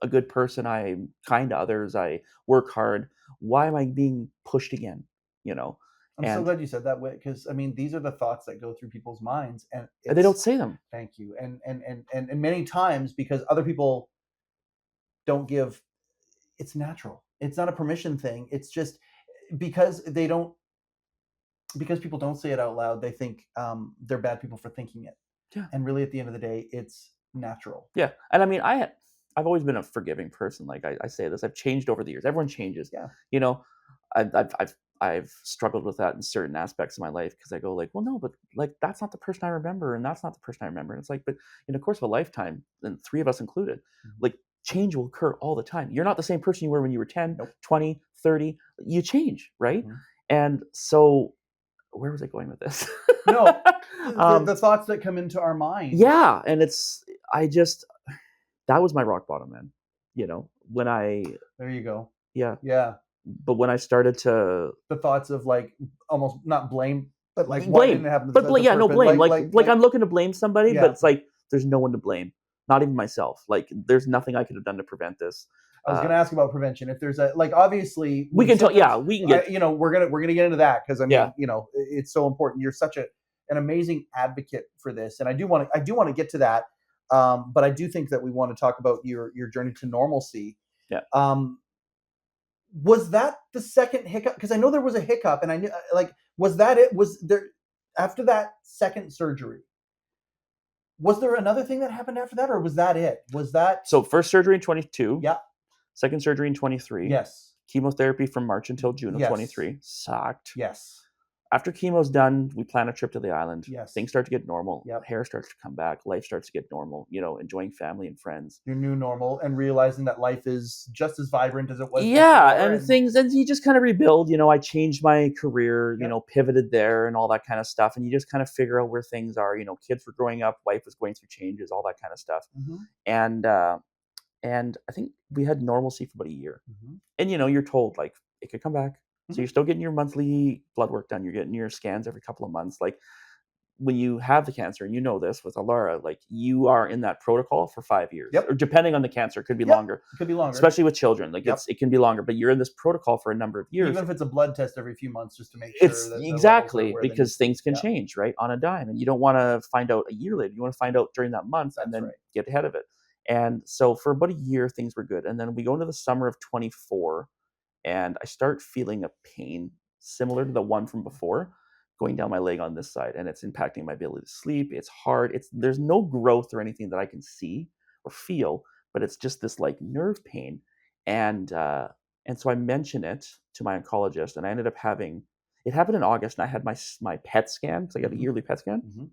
a good person. I'm kind to others. I work hard. Why am I being pushed again? I'm so glad you said that, Whit, because I mean, these are the thoughts that go through people's minds, and they don't say them. Thank you. And many times, because other people don't give, it's natural. It's not a permission thing. It's just because people don't say it out loud, they think they're bad people for thinking it. Yeah. And really, at the end of the day, it's natural. Yeah. And I mean, I've always been a forgiving person. Like I say this, I've changed over the years. Everyone changes. Yeah. I've struggled with that in certain aspects of my life, because I go like, well, no, but like that's not the person I remember, and that's not the person I remember. And it's like, but in the course of a lifetime, and 3 of us included, like change will occur all the time. You're not the same person you were when you were 10, 20, 30. You change, right? And so, where was I going with this? No, the thoughts that come into our mind. Yeah, and that was my rock bottom, man. When I. There you go. Yeah. Yeah. But when I started to, the thoughts of like almost not blame, but like blame, why didn't it happen? But no blame. Like I'm looking to blame somebody, but it's like there's no one to blame, not even myself. Like there's nothing I could have done to prevent this. I was going to ask about prevention. If there's obviously we can talk. Yeah, we can get. We're gonna get into that, because I mean, it's so important. You're such an amazing advocate for this, and I do want to get to that. But I do think that we want to talk about your journey to normalcy. Yeah. Was that the second hiccup? Because I know there was a hiccup, and I knew, was that it? Was there, after that second surgery, was there another thing that happened after that, or was that it? Was that so? First surgery in 22. Yeah. Second surgery in 23. Yes. Chemotherapy from March until June of 23. Sucked. Yes. after chemo's done, we plan a trip to the island. Yes. Things start to get normal. Yep. Hair starts to come back. Life starts to get normal. Enjoying family and friends. Your new normal, and realizing that life is just as vibrant as it was before. and you just kind of rebuild. I changed my career, Yep. Pivoted there and all that kind of stuff. And you just kind of figure out where things are. Kids were growing up, wife was going through changes, all that kind of stuff. And I think we had normalcy for about a year. And you're told like it could come back. So you're still getting your monthly blood work done. You're getting your scans every couple of months. Like when you have the cancer, and this with Alara, like you are in that protocol for 5 years. Yep. Or depending on the cancer, it could be longer. It could be longer. Especially with children. Like it can be longer, but you're in this protocol for a number of years. Even if it's a blood test every few months just to make sure that exactly because things can change, right? On a dime. And you don't want to find out a year later. You want to find out during that month and then get ahead of it. And so for about a year, things were good. And then we go into the summer of 24, and I start feeling a pain similar to the one from before going down my leg on this side, and it's impacting my ability to sleep. It's hard. There's no growth or anything that I can see or feel, but it's just this like nerve pain. And so I mention it to my oncologist, and I ended up having it happened in August, and I had my PET scan because I got a yearly PET scan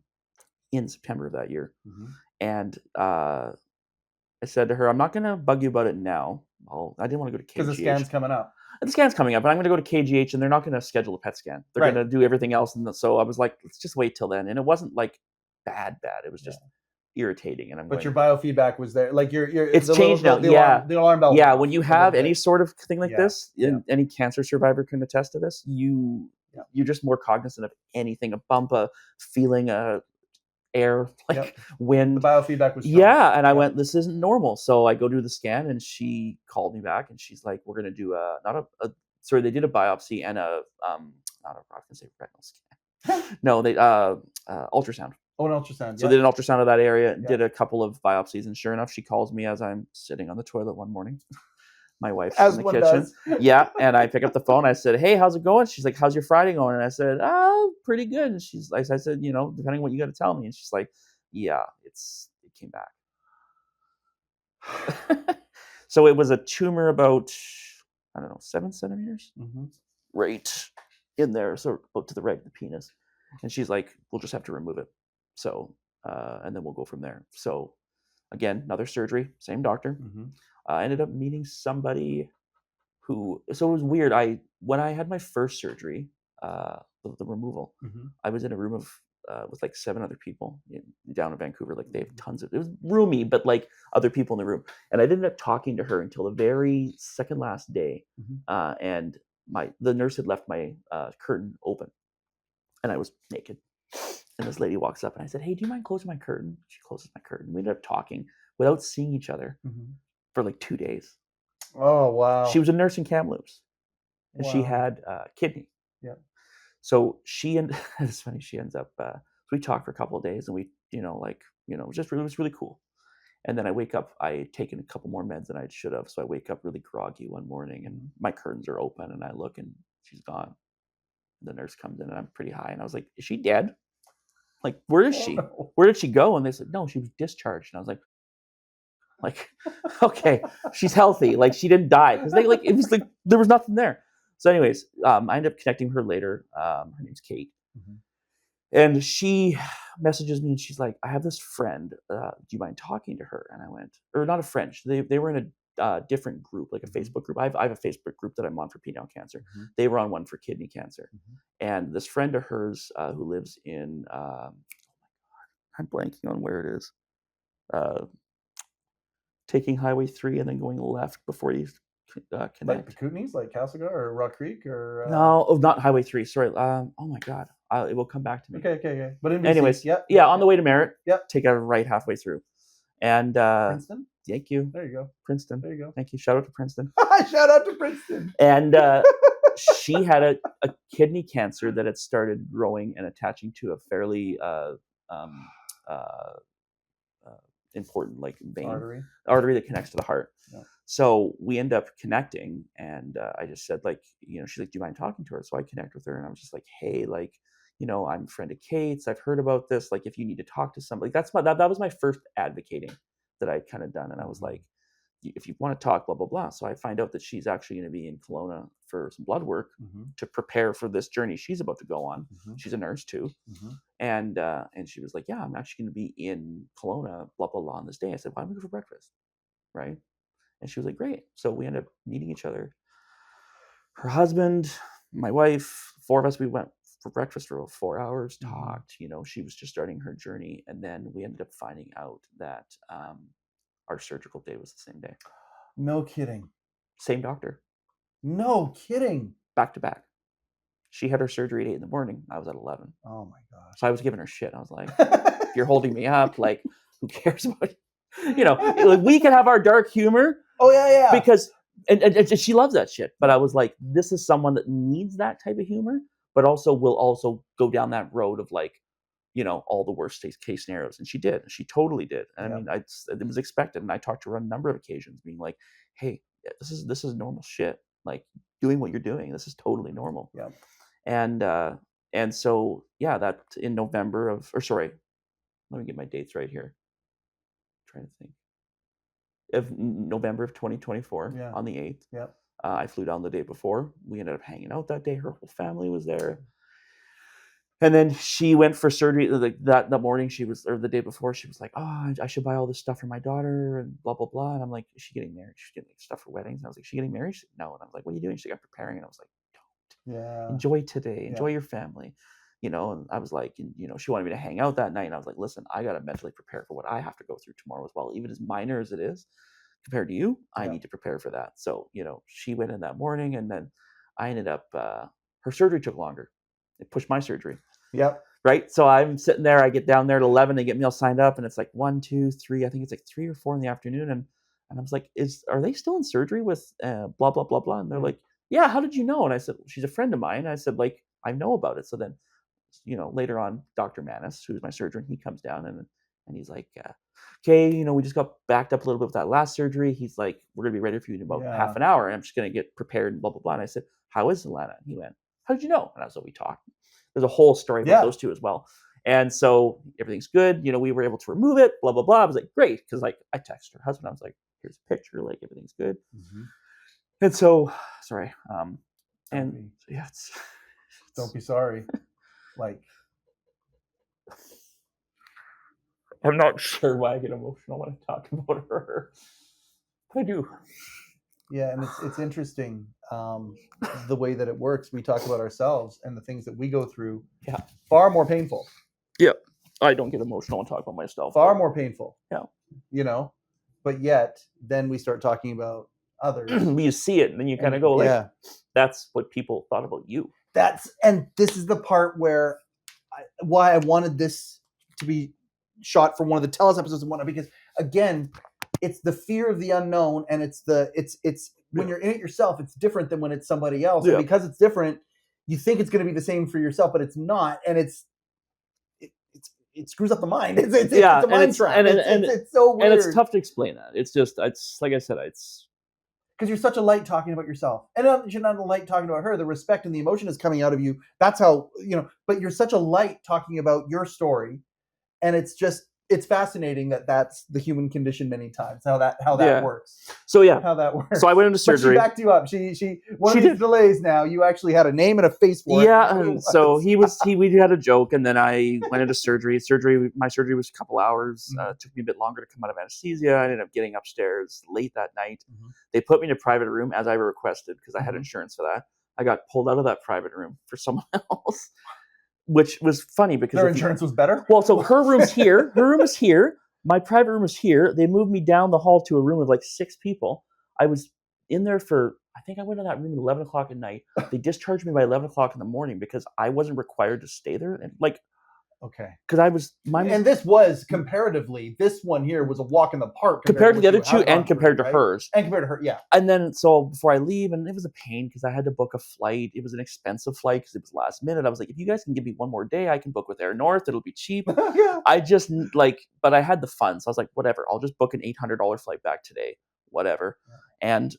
in September of that year. And I said to her, I'm not going to bug you about it now. I didn't want to go to KGH. Because the scan's coming up. The scan's coming up, but I'm going to go to KGH, and they're not going to schedule a PET scan. They're going to do everything else. And so I was like, let's just wait till then. And it wasn't like bad. It was just irritating. And your biofeedback was there. Like it's changed now. The alarm bell. Yeah. When you have any sort of thing like this, any cancer survivor can attest to this. You're just more cognizant of anything, a bump, a feeling, air, wind. The biofeedback was strong. And I went, this isn't normal. So I go do the scan, and she called me back, and she's like, we're going to do they did a biopsy and I was going to say retinal scan. No, they ultrasound. Oh, an ultrasound. So they did an ultrasound of that area, did a couple of biopsies, and sure enough, she calls me as I'm sitting on the toilet one morning. My wife's in the kitchen. Does. And I pick up the phone. I said, hey, how's it going? She's like, how's your Friday going? And I said, pretty good. And she's like, I said, depending on what you got to tell me. And she's like, yeah, it came back. So it was a tumor about, 7 centimeters, right in there, so to the right of the penis. And she's like, we'll just have to remove it. So, and then we'll go from there. So again, another surgery, same doctor. I ended up meeting somebody so it was weird. When I had my first surgery, the removal, I was in a room with like 7 other people down in Vancouver. Like they have tons of, it was roomy, but like other people in the room. And I ended up talking to her until the very second last day. And the nurse had left my curtain open, and I was naked. And this lady walks up, and I said, hey, do you mind closing my curtain? She closes my curtain. We ended up talking without seeing each other for like 2 days. Oh, wow. She was a nurse in Kamloops, and she had kidney. So it's funny, she ends up, so we talked for a couple of days, and we, it was really cool. And then I wake up, I had taken a couple more meds than I should have. So I wake up really groggy one morning, and my curtains are open, and I look, and she's gone. The nurse comes in, and I'm pretty high. And I was like, is she dead? Like, where is she? No. Where did she go? And they said, no, she was discharged. And I was like, okay, she's healthy. Like, she didn't die. Because it was like, there was nothing there. So anyways, I ended up connecting with her later. Her name's Kate. And she messages me, and she's like, I have this friend. Do you mind talking to her? And I went, or not a friend. They were in a different group, like a Facebook group. I have a Facebook group that I'm on for penile cancer. They were on one for kidney cancer. And this friend of hers who lives in, I'm blanking on where it is. Taking Highway 3 and then going left before you connect. Like the Kootenays, like Castlegar or Rock Creek or? No, not Highway 3. Sorry. Oh my God. It will come back to me. Okay. But in BC, anyways, on the way to Merritt. Take a right halfway through. And Princeton? Thank you. There you go. Princeton. There you go. Thank you. Shout out to Princeton. Shout out to Princeton. And she had a kidney cancer that had started growing and attaching to a fairly important like vein artery that connects to the heart. So we end up connecting, and I just said, like, she's like, do you mind talking to her? So I connect with her, and I was just like, hey, like, I'm a friend of Kate's. I've heard about this. Like, if you need to talk to somebody, that was my first advocating that I'd kind of done. And I was like, if you want to talk, blah, blah, blah. So I find out that she's actually going to be in Kelowna for some blood work to prepare for this journey she's about to go on. She's a nurse too. And she was like, yeah, I'm actually going to be in Kelowna, blah, blah, blah, on this day. I said, why don't we go for breakfast? Right. And she was like, great. So we ended up meeting each other. Her husband, my wife, 4 of us, we went for breakfast for 4 hours, talked, she was just starting her journey. And then we ended up finding out that our surgical day was the same day. No kidding. Same doctor. No kidding. Back to back. She had her surgery at 8 in the morning. I was at 11. Oh my gosh. So I was giving her shit. I was like, if you're holding me up, like, who cares about like, we can have our dark humor. Oh yeah. Because and she loves that shit. But I was like, this is someone that needs that type of humor, but also will also go down that road of like, all the worst case scenarios. And she did. She totally did. And I mean, it was expected. And I talked to her on a number of occasions, being like, hey, this is normal shit. Like, doing what you're doing, this is totally normal. Yeah. And so, yeah, that in November let me get my dates right here. I'm trying to think. Of November of 2024, on the 8th. Yep. I flew down the day before. We ended up hanging out that day. Her whole family was there. And then she went for surgery that morning. Or the day before, she was like, oh, I should buy all this stuff for my daughter and blah, blah, blah. And I'm like, is she getting married? She's getting stuff for weddings. And I was like, is she getting married? She said, no. And I was like, what are you doing? She's like, I'm preparing. And I was like, don't. Enjoy today. Enjoy your family. And I was like, she wanted me to hang out that night. And I was like, listen, I got to mentally prepare for what I have to go through tomorrow as well. Even as minor as it is compared to you, I need to prepare for that. So, she went in that morning, and then I ended up, her surgery took longer. It pushed my surgery. Yep. Right. So I'm sitting there, I get down there at 11, they get me all signed up, and it's like 1, 2, 3, I think it's like 3 or 4 in the afternoon. And I was like, are they still in surgery with blah, blah, blah, blah? And they're like, yeah, how did you know? And I said, well, she's a friend of mine. And I said, like, I know about it. So then, later on, Dr. Manis, who's my surgeon, he comes down and he's like, okay, we just got backed up a little bit with that last surgery. He's like, we're going to be ready for you in about half an hour. And I'm just going to get prepared and blah, blah, blah. And I said, how is Alana? And he went, how did you know? And we talked. There's a whole story about those two as well. And so everything's good. We were able to remove it, blah, blah, blah. I was like, great. Because like I texted her husband. I was like, here's a picture. Like, everything's good. And so, sorry. Don't be sorry. Like, I'm not sure why I get emotional when I talk about her. But I do. Yeah, and it's interesting the way that it works. We talk about ourselves and the things that we go through. Yeah. Far more painful. Yeah. I don't get emotional and talk about myself. Far more painful. Yeah. But yet, then we start talking about others. You see it, and then you kind of go, like, that's what people thought about you. And this is the part where why I wanted this to be shot for one of the Tell Us episodes and whatnot, because again, it's the fear of the unknown, and it's when you're in it yourself, it's different than when it's somebody else. And because it's different, you think it's going to be the same for yourself, but it's not, and it screws up the mind. It's a mind trap. It's so weird. And it's tough to explain that. It's like I said, it's because you're such a light talking about yourself, and you're not a light talking about her. The respect and the emotion is coming out of you. That's how But you're such a light talking about your story, and it's fascinating that that's the human condition many times. How that works. So how that works. So I went into surgery. But she backed you up. She one of these delays now. You actually had a name and a face for it. Yeah, and so we had a joke, and then I went into surgery. My surgery was a couple hours. It took me a bit longer to come out of anesthesia. I ended up getting upstairs late that night. They put me in a private room as I requested because I had insurance for that. I got pulled out of that private room for someone else. Which was funny because their insurance was better. Well, so her room's here. Her room is here. My private room is here. They moved me down the hall to a room of like 6 people. I was in there I think I went in that room at 11 o'clock at night. They discharged me by 11 o'clock in the morning because I wasn't required to stay there. And okay. Because I was and this was comparatively, this one here was a walk in the park compared to the other two, and compared to hers. And compared to her, yeah. And then so before I leave, and it was a pain because I had to book a flight. It was an expensive flight because it was last minute. I was like, if you guys can give me one more day, I can book with Air North. It'll be cheap. Yeah. I just but I had the funds. So I was like, whatever. I'll just book an $800 flight back today. Whatever. Yeah. And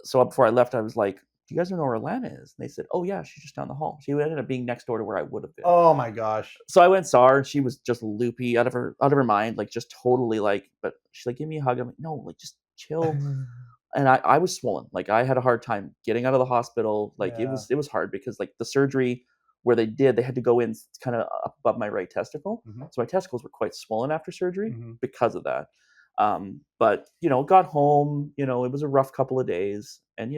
so before I left, I was like, do you guys know where Alana is? And they said, oh yeah, she's just down the hall. She ended up being next door to where I would have been. Oh my gosh. So I went and saw her, and she was just loopy, out of her mind, like just totally but she's like, give me a hug. I'm like, no, like just chill. And I was swollen. Like I had a hard time getting out of the hospital. Like Yeah. it was hard because like the surgery where they had to go in kind of up above my right testicle. So my testicles were quite swollen after surgery because of that. But got home, it was a rough couple of days, and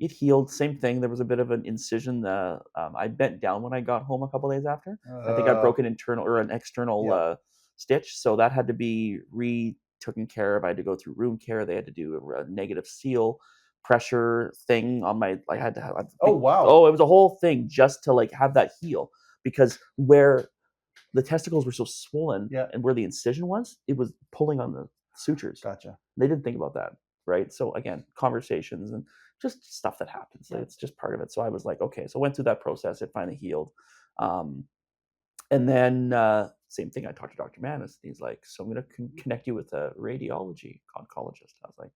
it healed. Same thing. There was a bit of an incision. I bent down when I got home a couple of days after. I think I broke an internal or an external stitch, so that had to be taken care of. I had to go through wound care. They had to do a negative seal pressure thing on my. I had to have. Oh wow! Oh, it was a whole thing just to like have that heal, because where the testicles were so swollen and where the incision was, it was pulling on the sutures. Gotcha. They didn't think about that, right? So again, conversations and just stuff that happens. Like, it's just part of it. So I was like, okay. So I went through that process. It finally healed. And then same thing. I talked to Dr. Manis. He's like, so I'm going to connect you with a radiology oncologist. I was like,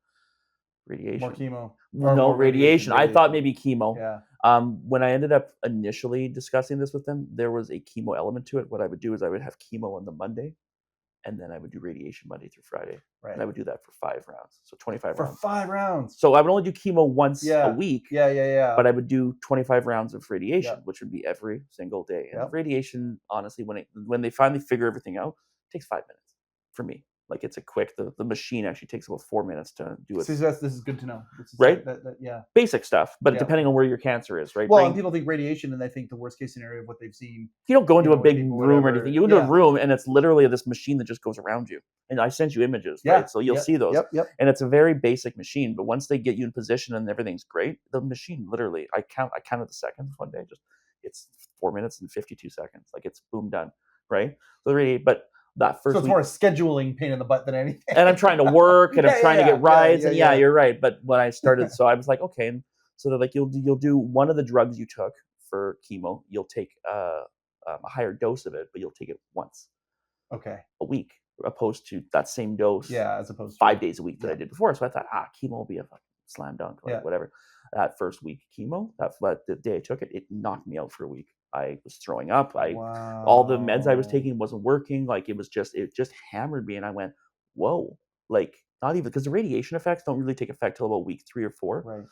radiation? More chemo? No, more radiation. I thought maybe chemo. Yeah. When I ended up initially discussing this with them, there was a chemo element to it. What I would do is I would have chemo on the Monday, and then I would do radiation Monday through Friday. Right. And I would do that for 5 rounds. So 25 rounds. For 5 rounds. So I would only do chemo once a week. Yeah. But I would do 25 rounds of radiation, which would be every single day. And radiation, honestly, when they finally figure everything out, it takes 5 minutes for me. Like it's a quick. The machine actually takes about 4 minutes to do it. See, this is good to know. Right? Yeah. Basic stuff, but depending on where your cancer is, right? Well, and people think radiation, and they think the worst case scenario of what they've seen. You don't go into a big room or anything. You go into a room, and it's literally this machine that just goes around you. And I sent you images, right? So you'll see those. Yep. And it's a very basic machine, but once they get you in position and everything's great, the machine literally, I counted the seconds one day. It's 4 minutes and 52 seconds. Like it's boom done, right? So but that first. So it's more a scheduling pain in the butt than anything. And I'm trying to work, and I'm trying to get rides, and you're right. But when I started, so I was like, okay. And so they're like, you'll do one of the drugs you took for chemo. You'll take a higher dose of it, but you'll take it once. Okay. A week, opposed to that same dose. Yeah, as opposed to 5 days a week that I did before. So I thought, chemo will be a slam dunk, like whatever. That first week chemo, the day I took it, it knocked me out for a week. I was throwing up. All the meds I was taking wasn't working. Like it just hammered me, and I went, whoa! Like not even, because the radiation effects don't really take effect till about week 3 or 4. Right.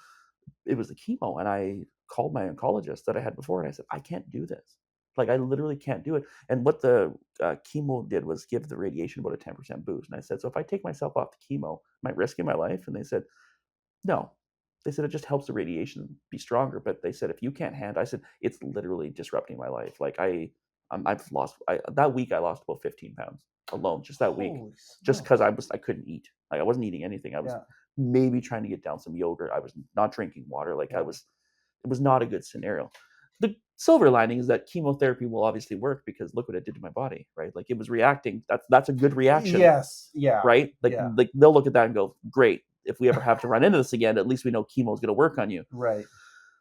It was the chemo, and I called my oncologist that I had before, and I said, I can't do this. Like I literally can't do it. And what the chemo did was give the radiation about a 10% boost. And I said, so if I take myself off the chemo, am I risking my life? And they said, no. They said it just helps the radiation be stronger. But they said, if you can't handle, I said, it's literally disrupting my life. Like I've lost, that week I lost about 15 pounds alone, just that week, just because I couldn't eat. Like I wasn't eating anything. I was maybe trying to get down some yogurt. I was not drinking water. Like it was not a good scenario. The silver lining is that chemotherapy will obviously work, because look what it did to my body, right? Like it was reacting. That's a good reaction. Yes. Yeah. Right? Like they'll look at that and go, great. If we ever have to run into this again, at least we know chemo is going to work on you. Right.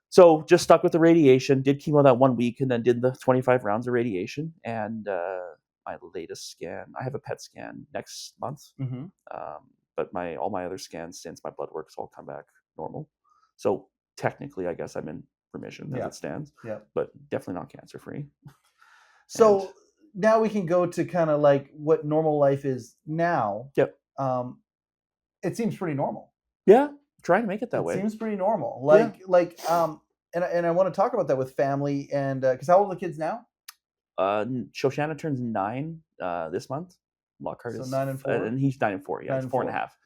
So just stuck with the radiation, did chemo that 1 week, and then did the 25 rounds of radiation. And my latest scan, I have a PET scan next month. Mm-hmm. But all my other scans since my blood work's all come back normal. So technically, I guess I'm in remission as it stands. Yeah. But definitely not cancer free. So now we can go to kind of like what normal life is now. Yep. It seems pretty normal. Yeah, trying to make it that way. It seems pretty normal. And I want to talk about that with family, and because how old are the kids now? Shoshana turns 9 this month. Lockhart is 9 and 4, and he's 9 and 4. Yeah, 9 he's 4 and a half.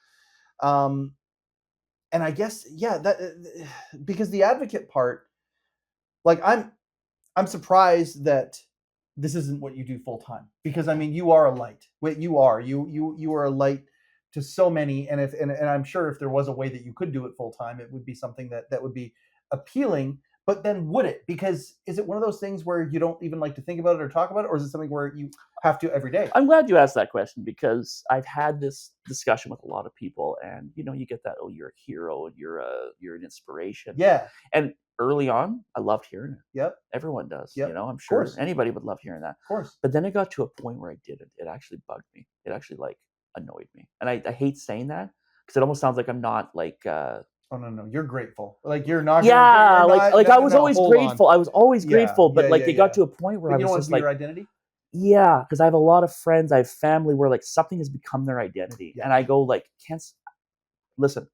And I guess that because the advocate part, like I'm surprised that this isn't what you do full time, because I mean you are a light. You are a light to so many, and I'm sure if there was a way that you could do it full time, it would be something that would be appealing. But then would it? Because is it one of those things where you don't even like to think about it or talk about it, or is it something where you have to every day? I'm glad you asked that question, because I've had this discussion with a lot of people, and you get that, oh, you're a hero and you're an inspiration. Yeah. And early on, I loved hearing it. Yep. Everyone does. Yep. I'm sure anybody would love hearing that. Of course. But then it got to a point where I didn't. It actually bugged me. It actually annoyed me, and I hate saying that, because it almost sounds like I'm not like. Oh no! You're grateful. Like you're not. Yeah, I was always grateful. I was always grateful, but it got to a point where I was just like, your identity. Yeah, because I have a lot of friends, I have family where like something has become their identity, and I go like, cancer. Listen,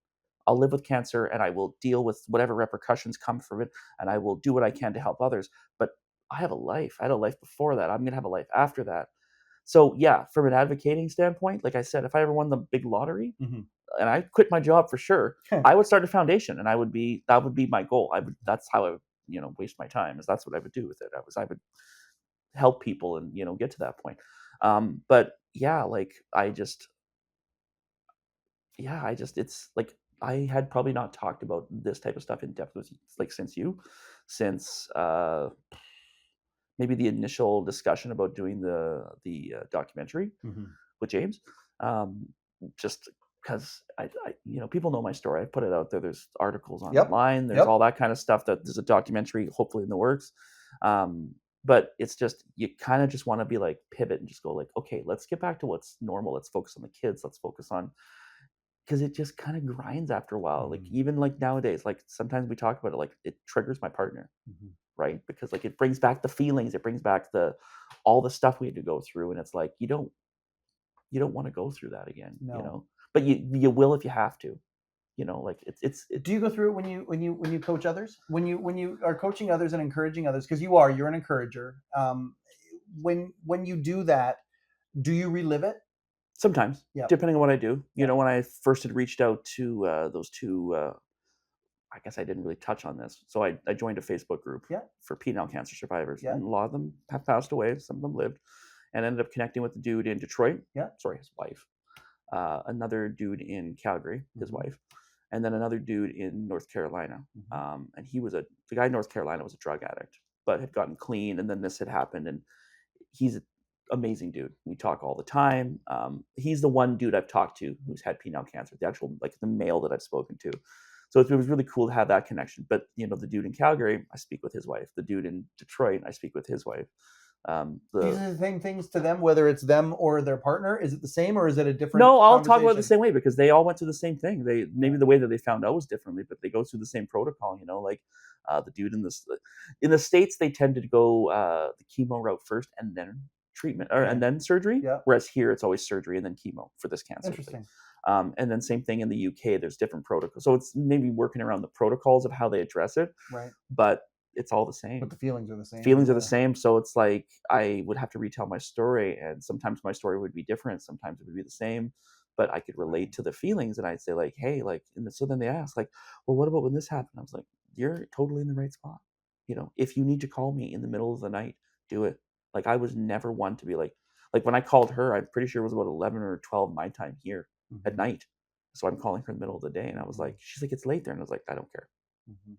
I'll live with cancer, and I will deal with whatever repercussions come from it, and I will do what I can to help others. But I have a life. I had a life before that. I'm gonna have a life after that. So yeah, from an advocating standpoint, like I said, if I ever won the big lottery, Mm-hmm. and I quit my job for sure, I would start a foundation, and that would be my goal. That's how I would, waste my time. Is that's what I would do with it. I would help people and get to that point. But yeah, like I just it's like I had probably not talked about this type of stuff in depth with like since maybe the initial discussion about doing the documentary Mm-hmm. with James. Um, just because people know my story. I put it out there. There's articles online. There's all that kind of stuff. That there's a documentary, hopefully in the works. But it's just you kind of just want to be like pivot and just go like, okay, let's get back to what's normal. Let's focus on the kids. Let's focus on because it just kind of grinds after a while. Like even like nowadays, like sometimes we talk about it, like it triggers my partner, right? Because like it brings back the feelings, it brings back all the stuff we had to go through, and it's like you don't want to go through that again, No. But you will if you have to, like it's. Do you go through it when you coach others? When you are coaching others and encouraging others, because you're an encourager. When you do that, do you relive it? Sometimes, depending on what I do. When I first had reached out to those two, I guess I didn't really touch on this. So I joined a Facebook group for penile cancer survivors, and a lot of them have passed away. Some of them lived, and ended up connecting with the dude in Detroit. Sorry, his wife. Another dude in Calgary, his wife, and then another dude in North Carolina. And the guy in North Carolina was a drug addict, but had gotten clean, and then this had happened, and he's an amazing dude. We talk all the time. He's the one dude I've talked to who's had penile cancer, the actual like the male that I've spoken to. So it was really cool to have that connection. But the dude in Calgary, I speak with his wife. The dude in Detroit, I speak with his wife. These are the same things to them, whether it's them or their partner. Is it the same, or is it a different? No, I'll talk about it the same way because they all went through the same thing. Maybe the way that they found out was differently, but they go through the same protocol. Like the dude in the States, they tend to go the chemo route first and then treatment and then surgery. Whereas here, it's always surgery and then chemo for this cancer. Interesting. And then same thing in the UK. There's different protocols, so it's maybe working around the protocols of how they address it. Right. But it's all the same. But the feelings are the same. Feelings are the same. So it's like I would have to retell my story, and sometimes my story would be different. Sometimes it would be the same, but I could relate to the feelings, and I'd say like, hey, like, so then they ask like, well, what about when this happened? I was like, you're totally in the right spot. If you need to call me in the middle of the night, do it. Like I was never one to be like when I called her, I'm pretty sure it was about 11 or 12 my time here at night. So I'm calling her in the middle of the day, and I was like, she's like, it's late there, and I was like, I don't care.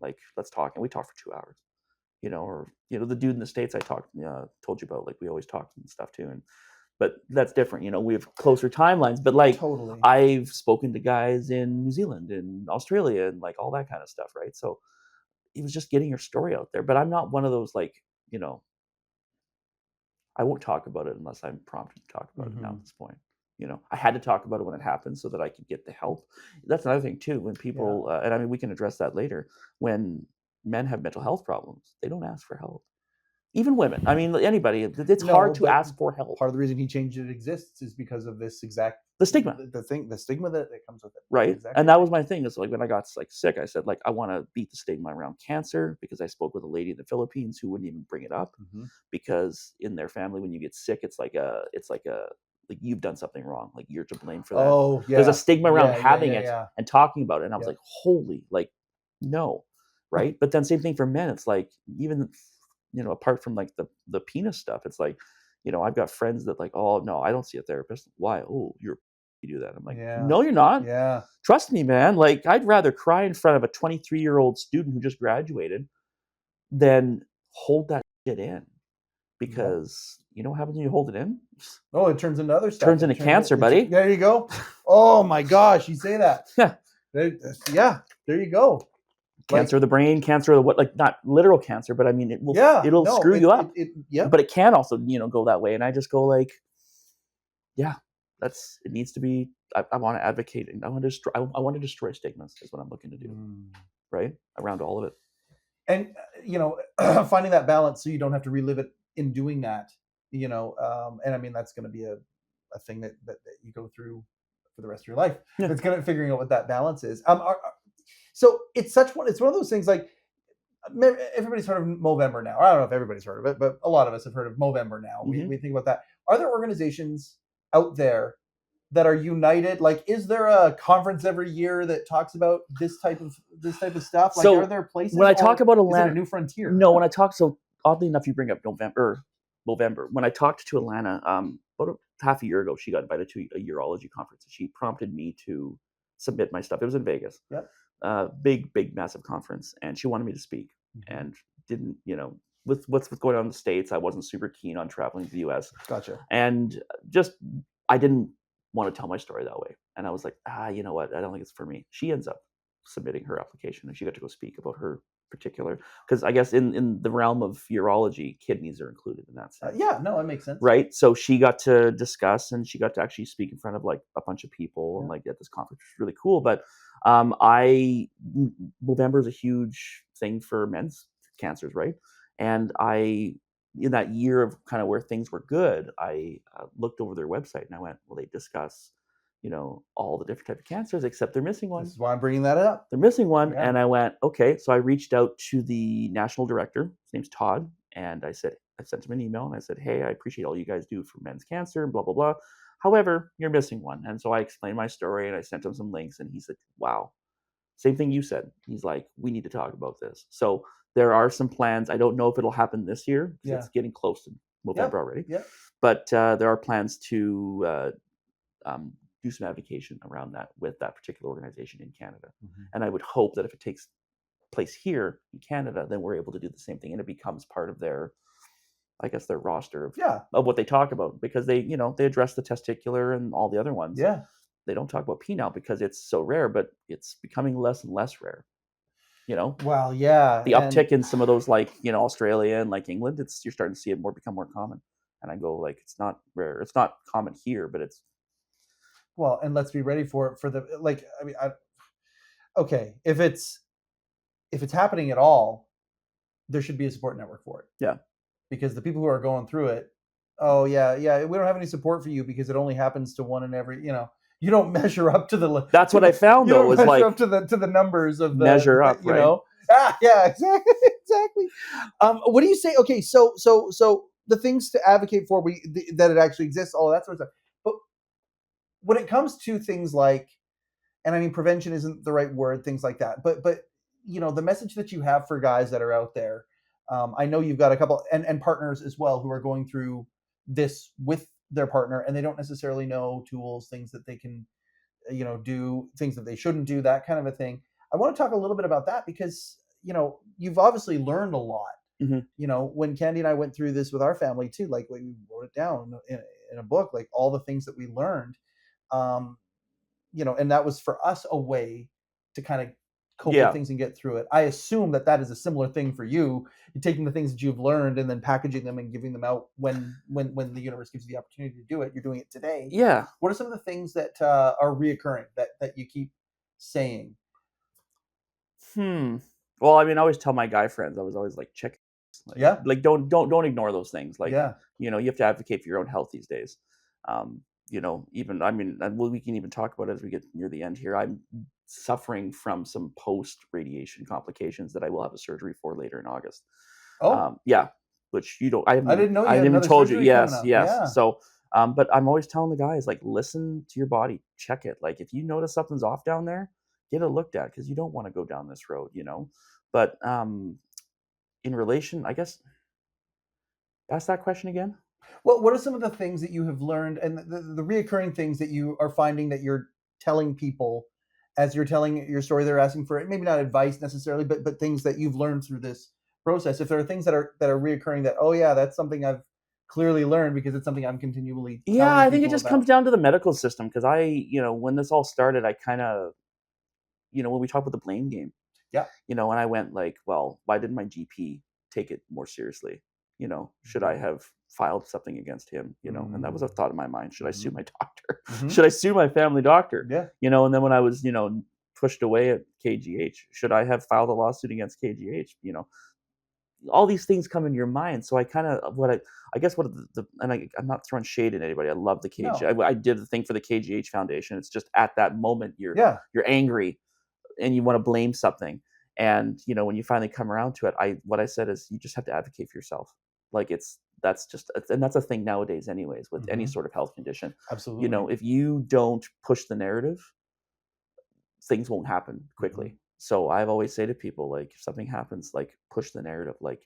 Like, let's talk, and we talked for 2 hours. Or the dude in the States I told you about, like we always talk and stuff too, but that's different. We have closer timelines, but like totally. I've spoken to guys in New Zealand and Australia and like all that kind of stuff, right? So it was just getting your story out there, but I'm not one of those like, I won't talk about it unless I'm prompted to talk about it now at this point. I had to talk about it when it happened so that I could get the help. That's another thing too, when people, and I mean, we can address that later, when men have mental health problems, they don't ask for help. Even women. I mean, anybody. It's hard to ask for help. Part of the reason He Changed It exists is because of this exact the stigma. The stigma that comes with it. Right. Exactly. And that was my thing. It's like when I got like sick, I said like I want to beat the stigma around cancer, because I spoke with a lady in the Philippines who wouldn't even bring it up because in their family, when you get sick, it's like you've done something wrong, like you're to blame for that. Oh, yeah. There's a stigma around having it and talking about it, and I was like, holy, like, no, right? But then same thing for men. It's like even apart from like the penis stuff, it's like I've got friends that like, oh no, I don't see a therapist. Why? Oh, you do that. I'm like, no, you're not. Yeah. Trust me, man. Like I'd rather cry in front of a 23-year-old student who just graduated than hold that shit in. Because you know what happens when you hold it in? Oh, it turns into other stuff. Turns into cancer, buddy. There you go. Oh my gosh, you say that. Yeah. There you go. Cancer of the brain, cancer of the what? Like not literal cancer, but I mean it'll screw you up. But it can also go that way, and I just go like, yeah, it needs to be. I want to advocate, and I want to destroy stigmas is what I'm looking to do, right around all of it. And, finding that balance so you don't have to relive it in doing that. Is, I think, the most important thing. And, I think, the most important thing is to and I mean that's going to be a thing that you go through for the rest of your life. Yeah. It's kind of figuring out what that balance is. So it's one of those things like everybody's heard of Movember now. I don't know if everybody's heard of it, but a lot of us have heard of Movember now. We think about that. Are there organizations out there that are united? Like, is there a conference every year that talks about this type of stuff? Like, are there places? When I talk about Atlanta, is it a new frontier? No, when I talk, so oddly enough, you bring up November. When I talked to Alana, about half a year ago, she got invited to a urology conference. She prompted me to submit my stuff. It was in Vegas. Yep. Big, massive conference, and she wanted me to speak, and didn't, with what's going on in the States, I wasn't super keen on traveling to the US. Gotcha. And just, I didn't want to tell my story that way. And I was like, you know what? I don't think it's for me. She ends up submitting her application, and she got to go speak about her particular, because I guess in the realm of urology, kidneys are included in that sense. Yeah, no, it makes sense. Right. So she got to discuss, and she got to actually speak in front of like a bunch of people, and like at this conference, which was really cool. But November is a huge thing for men's cancers, right? And in that year of kind of where things were good, I looked over their website and I went, well, they discuss, all the different types of cancers, except they're missing one. This is why I'm bringing that up. They're missing one. Yeah. And I went, okay. So I reached out to the national director. His name's Todd. And I sent him an email and I said, hey, I appreciate all you guys do for men's cancer and blah, blah, blah. However, you're missing one. And so I explained my story and I sent him some links, and he said, wow, same thing you said. He's like, we need to talk about this. So there are some plans. I don't know if it'll happen this year, because it's getting close to November already. Yeah. But there are plans to do some advocacy around that with that particular organization in Canada. And I would hope that if it takes place here in Canada, then we're able to do the same thing, and it becomes part of their, I guess, their roster of what they talk about, because they address the testicular and all the other ones. Yeah. They don't talk about penile because it's so rare, but it's becoming less and less rare. Well, yeah. The uptick in some of those, like, Australia and like England, you're starting to see it become more common. And I go, like, it's not rare. It's not common here, but it's. Well, and let's be ready for the, like, I mean, okay, if it's happening at all, there should be a support network for it. Yeah. Because the people who are going through it, oh yeah, we don't have any support for you because it only happens to one in every, you don't measure up to the. That's what I found though. Was like up to the numbers of the measure up, you right? know. Yeah, exactly. What do you say? Okay, so the things to advocate for, that it actually exists, all that sort of stuff. But when it comes to things like, and I mean, prevention isn't the right word, things like that. But the message that you have for guys that are out there, I know you've got a couple and partners as well who are going through this with their partner, and they don't necessarily know tools, things that they can, do, things that they shouldn't do, that kind of a thing. I want to talk a little bit about that because, you've obviously learned a lot. When Candy and I went through this with our family too, like we wrote it down in a book, like all the things that we learned, and that was for us a way to kind of cope with things and get through it. I assume that is a similar thing for you. You're taking the things that you've learned and then packaging them and giving them out when the universe gives you the opportunity to do it. You're doing it today. Yeah. What are some of the things that are reoccurring that you keep saying? Well, I mean, I always tell my guy friends, I was always like, check. Like don't ignore those things. Like, you have to advocate for your own health these days. Even, I mean, we can even talk about it as we get near the end here. I'm suffering from some post-radiation complications that I will have a surgery for later in August. Which I didn't know. I didn't even told you. Yes. Yeah. So, but I'm always telling the guys, like, listen to your body, check it. Like, if you notice something's off down there, get it looked at, because you don't want to go down this road, But in relation, I guess, ask that question again. Well, what are some of the things that you have learned, and the reoccurring things that you are finding that you're telling people as you're telling your story? They're asking for it, maybe not advice necessarily, but things that you've learned through this process. If there are things that are reoccurring that, oh yeah, that's something I've clearly learned because it's something I'm continually. Yeah, I think it just comes down to the medical system, because when this all started, I kind of, when we talk about the blame game. Yeah. And I went like, well, why didn't my GP take it more seriously? Should I have filed something against him? And that was a thought in my mind. Should I sue my doctor? Should I sue my family doctor? Yeah. And then when I was, pushed away at KGH, should I have filed a lawsuit against KGH? all these things come in your mind. So I kind of, I guess and I'm not throwing shade at anybody. I love the KG. No. I did the thing for the KGH Foundation. It's just at that moment you're angry and you want to blame something. And, you know, when you finally come around to it, what I said is you just have to advocate for yourself. Like and that's a thing nowadays anyways, with any sort of health condition. Absolutely. You know, if you don't push the narrative, things won't happen quickly. So I've always say to people, like, if something happens, like, push the narrative, like,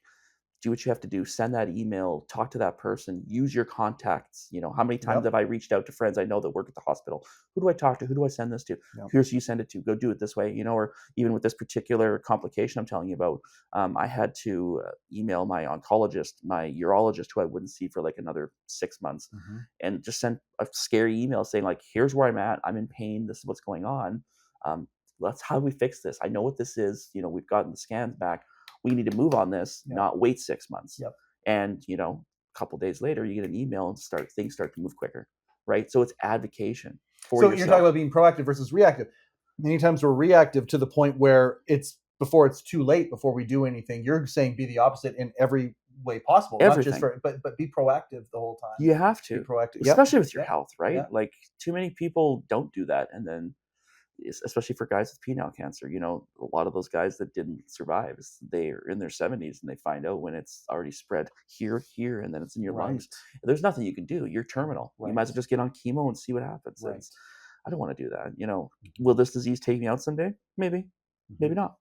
do what you have to do, send that email, talk to that person, use your contacts. You know, how many times have I reached out to friends I know that work at the hospital? Who do I talk to? Who do I send this to? Here's who you send it to. Go do it this way, you know. Or even with this particular complication I'm telling you about, I had to email my oncologist, my urologist, who I wouldn't see for like another 6 months, and just send a scary email saying, like, here's where I'm at. I'm in pain. This is what's going on. How do we fix this? I know what this is. You know, we've gotten the scans back. We need to move on this, not wait 6 months. And, you know, a couple of days later, you get an email and things start to move quicker, right? So it's advocation for yourself. You're talking about being proactive versus reactive. Many times we're reactive to the point where before it's too late, before we do anything. You're saying be the opposite in every way possible. Everything. Not just but be proactive the whole time. You have to. Be proactive. Especially with your health, right? Like, too many people don't do that. And then, especially for guys with penile cancer, you know, a lot of those guys that didn't survive, they're in their 70s and they find out when it's already spread here, and then it's in your lungs. There's nothing you can do. You're terminal. You might as well just get on chemo and see what happens. I don't want to do that. You know, will this disease take me out someday? Maybe, maybe not.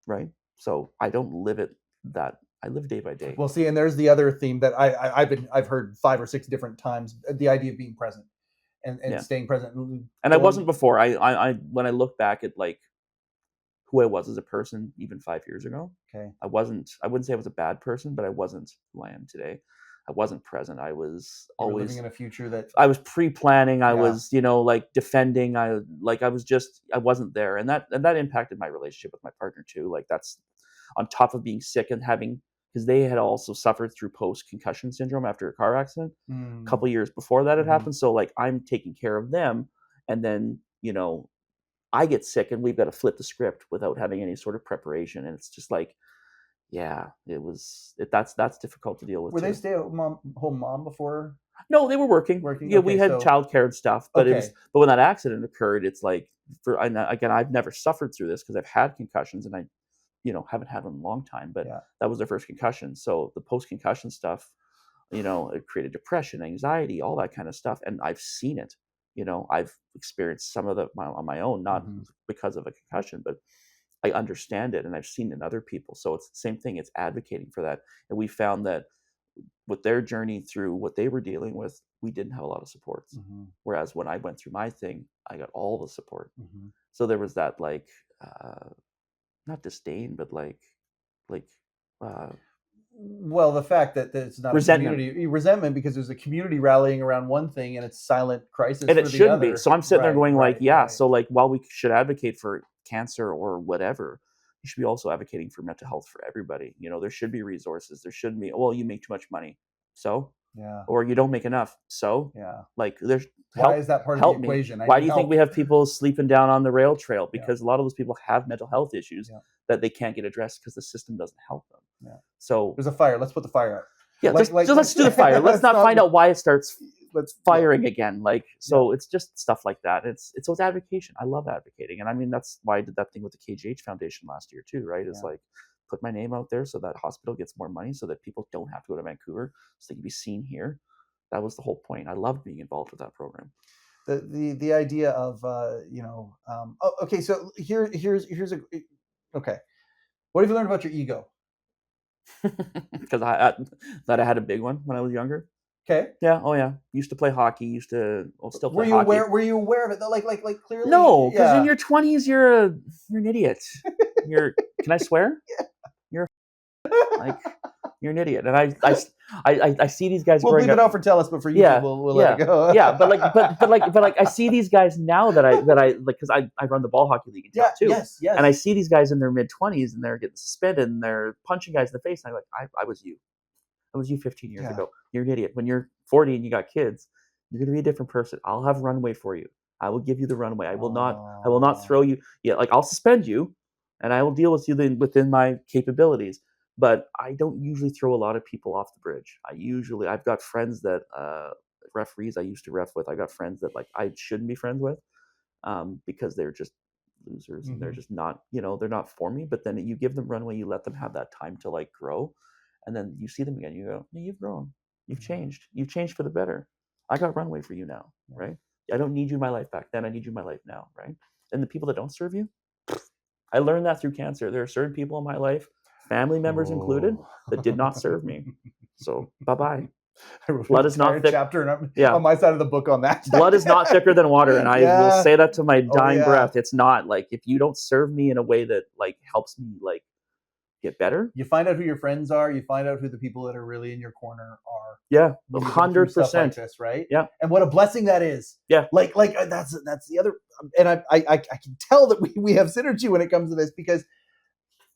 Right. So I don't live it that. I live day by day. Well, see, and there's the other theme that I've heard 5 or 6 different times, the idea of being present. And staying present. And I wasn't before. I when I look back at, like, who I was as a person even 5 years ago, I wouldn't say I was a bad person, but I wasn't who I am today. I wasn't present. I was always living in a future that I was pre-planning. I was, you know, like, defending. I wasn't there, and that impacted my relationship with my partner too. Like, that's on top of being sick and having, because they had also suffered through post-concussion syndrome after a car accident a couple of years before that had happened. So, like, I'm taking care of them, and then, you know, I get sick and we've got to flip the script without having any sort of preparation. And it's just like, that's difficult to deal with. Were they stay-at-home mom before? No, they were working. Yeah, we had childcare and stuff, but but when that accident occurred, it's like, again, I've never suffered through this because I've had concussions and I, you know, haven't had one in a long time, but that was their first concussion. So the post-concussion stuff, you know, it created depression, anxiety, all that kind of stuff. And I've seen it, you know, I've experienced some of on my own, not because of a concussion, but I understand it and I've seen it in other people. So it's the same thing. It's advocating for that. And we found that with their journey through what they were dealing with, we didn't have a lot of supports. Whereas when I went through my thing, I got all the support. So there was that, like, not disdain, but like, well, the fact that it's not resentment because there's a community rallying around one thing and it's silent crisis, and it shouldn't other. Be. So I'm sitting there going, so, like, while we should advocate for cancer or whatever, you should be also advocating for mental health for everybody. You know, there should be resources. There shouldn't be, well, you make too much money, so or you don't make enough, so like, there's why is that part of the equation? Why do you think we have people sleeping down on the rail trail? Because a lot of those people have mental health issues that they can't get addressed because the system doesn't help them. So there's a fire. Let's put the fire out. Let's do the fire. Let's not find out why it starts firing again. Like, so it's just stuff like that. It's advocation. I love advocating, and I mean, that's why I did that thing with the KGH Foundation last year too, right? It's like, put my name out there so that hospital gets more money, so that people don't have to go to Vancouver, so they can be seen here. That was the whole point. I loved being involved with that program. The idea of okay, so here's a okay. What have you learned about your ego? Because I had a big one when I was younger. Okay. Yeah. Oh yeah. Used to play hockey. Still play hockey. Were you aware of it though? Like clearly. No, because in your 20s you're an idiot. Can I swear? You're like, you're an idiot. And I see these guys. We'll leave it out for tell us, but for you, we'll let it go. but I see these guys now that I like, because I run the ball hockey league in town too. Yes. And I see these guys in their mid-20s and they're getting suspended and they're punching guys in the face. And I'm like, I was you. I was you 15 years ago. You're an idiot. When you're 40 and you got kids, you're going to be a different person. I'll have runway for you. I will give you the runway. I will not throw you. Yeah, like, I'll suspend you and I will deal with you within my capabilities. but I don't usually throw a lot of people off the bridge. I've got friends that referees I used to ref with. I got friends that like I shouldn't be friends with because they're just losers and they're just not, they're not for me. But then you give them runway, you let them have that time to like grow, and then you see them again. You go, hey, you've grown, you've changed for the better. I got runway for you now, right? I don't need you in my life back then. I need you in my life now, right? And the people that don't serve you, I learned that through cancer. There are certain people in my life, family members included, that did not serve me. So bye-bye. I wrote Blood an is not entire thick. chapter on my side of the book on that. Blood is not thicker than water, and I will say that to my dying breath. It's not like if you don't serve me in a way that like helps me like get better. You find out who your friends are. You find out who the people that are really in your corner are. Yeah, 100%. Like this, right? Yeah, and what a blessing that is. Yeah, like that's the other. And I can tell that we have synergy when it comes to this, because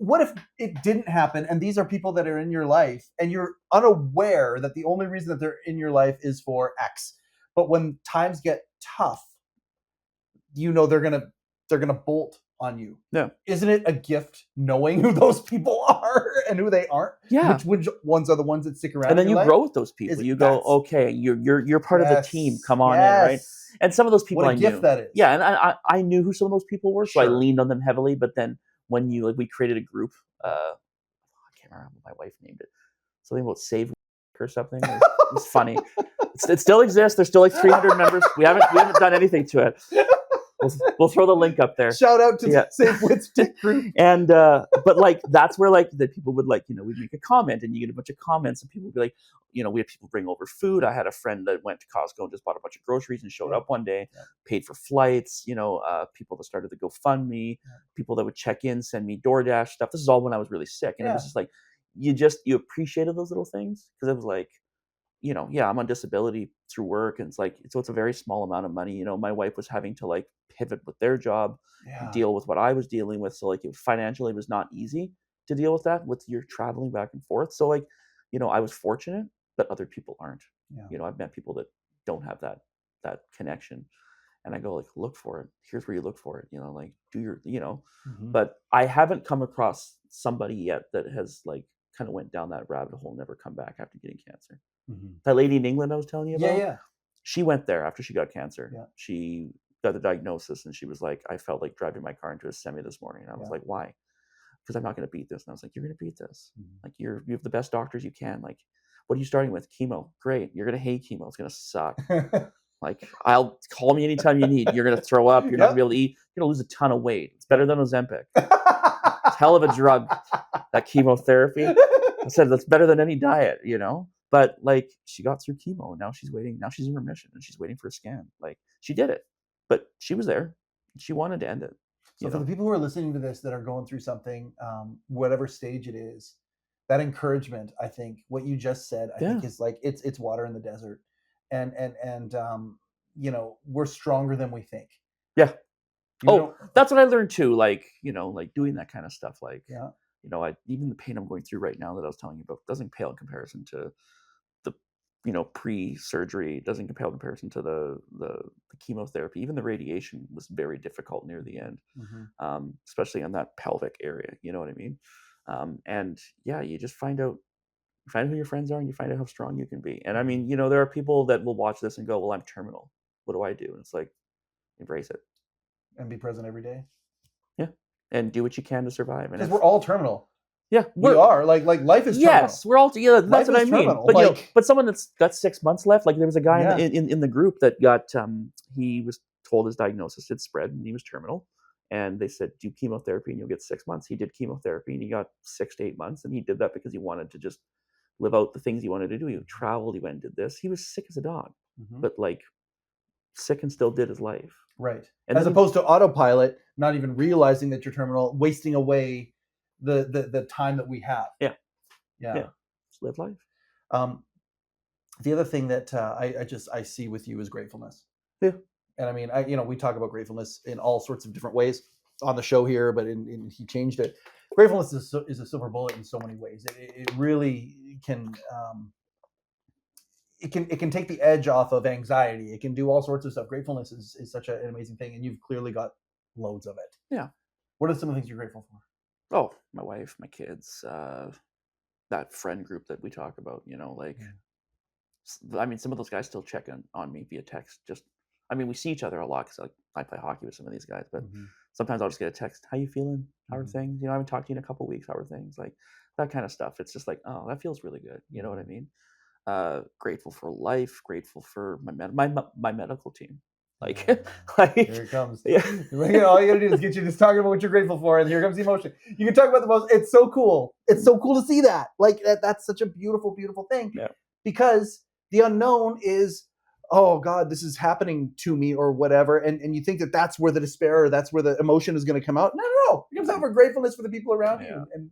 what if it didn't happen and these are people that are in your life and you're unaware that the only reason that they're in your life is for X, but when times get tough, they're gonna bolt on you. Yeah. Isn't it a gift knowing who those people are and who they aren't? Yeah. Which ones are the ones that stick around? And then you grow with those people. You go, okay, you're part of the team. Come on in, right? And some of those people I knew. What a gift that is. Yeah, and I knew who some of those people were, so I leaned on them heavily. But then when we created a group, I can't remember what my wife named it. Something about Save or something. It's funny. It still exists. There's still like 300 members. We haven't done anything to it. We'll throw the link up there. Shout out to the Safe Wit Stick group. And but like that's where like the people would like, we'd make a comment and you get a bunch of comments and people would be like, we had people bring over food. I had a friend that went to Costco and just bought a bunch of groceries and showed up one day, paid for flights, people that started the GoFundMe, people that would check in, send me DoorDash stuff. This is all when I was really sick. And it was just like, you appreciated those little things, because it was like, I'm on disability through work, and it's like, so it's a very small amount of money. My wife was having to like pivot with their job, deal with what I was dealing with. So like financially it was not easy to deal with that, with your traveling back and forth. So like, I was fortunate, but other people aren't. I've met people that don't have that connection. And I go like, look for it. Here's where you look for it. Like do your, but I haven't come across somebody yet that has like kind of went down that rabbit hole, never come back after getting cancer. That lady in England I was telling you about, she went there after she got cancer. She got the diagnosis and she was like, I felt like driving my car into a semi this morning. And I was like, why? Because I'm not going to beat this. And I was like, you're going to beat this. Like you have the best doctors you can. Like, what are you starting with? Chemo. Great. You're going to hate chemo. It's going to suck. Like, I'll call me anytime you need. You're going to throw up. You're not going to be able to eat. You're going to lose a ton of weight. It's better than Ozempic. It's hell of a drug, that chemotherapy. I said, that's better than any diet, But like, she got through chemo and now she's waiting. Now she's in remission and she's waiting for a scan. Like, she did it, but she was there. She wanted to end it. So for the people who are listening to this that are going through something, whatever stage it is, that encouragement, I think what you just said, I think is like, it's water in the desert, and we're stronger than we think. Yeah. That's what I learned too. Like, like doing that kind of stuff. Like, even the pain I'm going through right now that I was telling you about doesn't pale in comparison to the, pre-surgery. It doesn't pale in comparison to the chemotherapy. Even the radiation was very difficult near the end, especially on that pelvic area. You know what I mean? And you just find out who your friends are and you find out how strong you can be. And I mean, there are people that will watch this and go, well, I'm terminal. What do I do? And it's like, embrace it. And be present every day. Yeah. And do what you can to survive. Because we're all terminal. Yeah. We are. Like life is terminal. Yes, we're all, that's what I mean. Terminal. But, but someone that's got 6 months left, like there was a guy in the group that got, he was told his diagnosis had spread and he was terminal. And they said, do chemotherapy and you'll get 6 months. He did chemotherapy and he got 6 to 8 months. And he did that because he wanted to just live out the things he wanted to do. He traveled, he went and did this. He was sick as a dog, but like sick and still did his life. Right. And as opposed to autopilot, not even realizing that you're terminal, wasting away the time that we have. Yeah. Just live life. The other thing that I see with you is gratefulness. Yeah. And I mean, we talk about gratefulness in all sorts of different ways on the show here, but in he changed it. Gratefulness is a silver bullet in so many ways. It really can. It can take the edge off of anxiety. It can do all sorts of stuff. Gratefulness is such an amazing thing, and you've clearly got loads of it. Yeah. What are some of the things you're grateful for? Oh, my wife, my kids, that friend group that we talk about, like, I mean, some of those guys still check in on me via text. I mean, we see each other a lot because, like, I play hockey with some of these guys, but sometimes I'll just get a text, "How you feeling? How are things? I haven't talked to you in a couple of weeks. How are things?" Like, that kind of stuff. It's just like, oh, that feels really good. You know what I mean? Grateful for life. Grateful for my medical team. Like, like, Here it comes. yeah. All you gotta do is get you just talking about what you're grateful for, and here comes the emotion. You can talk about the most. It's so cool. It's so cool to see that. Like that's such a beautiful, beautiful thing. Yeah. Because the unknown is, oh God, this is happening to me or whatever, and you think that that's where the despair or that's where the emotion is going to come out. No. It comes out for gratefulness for the people around you, and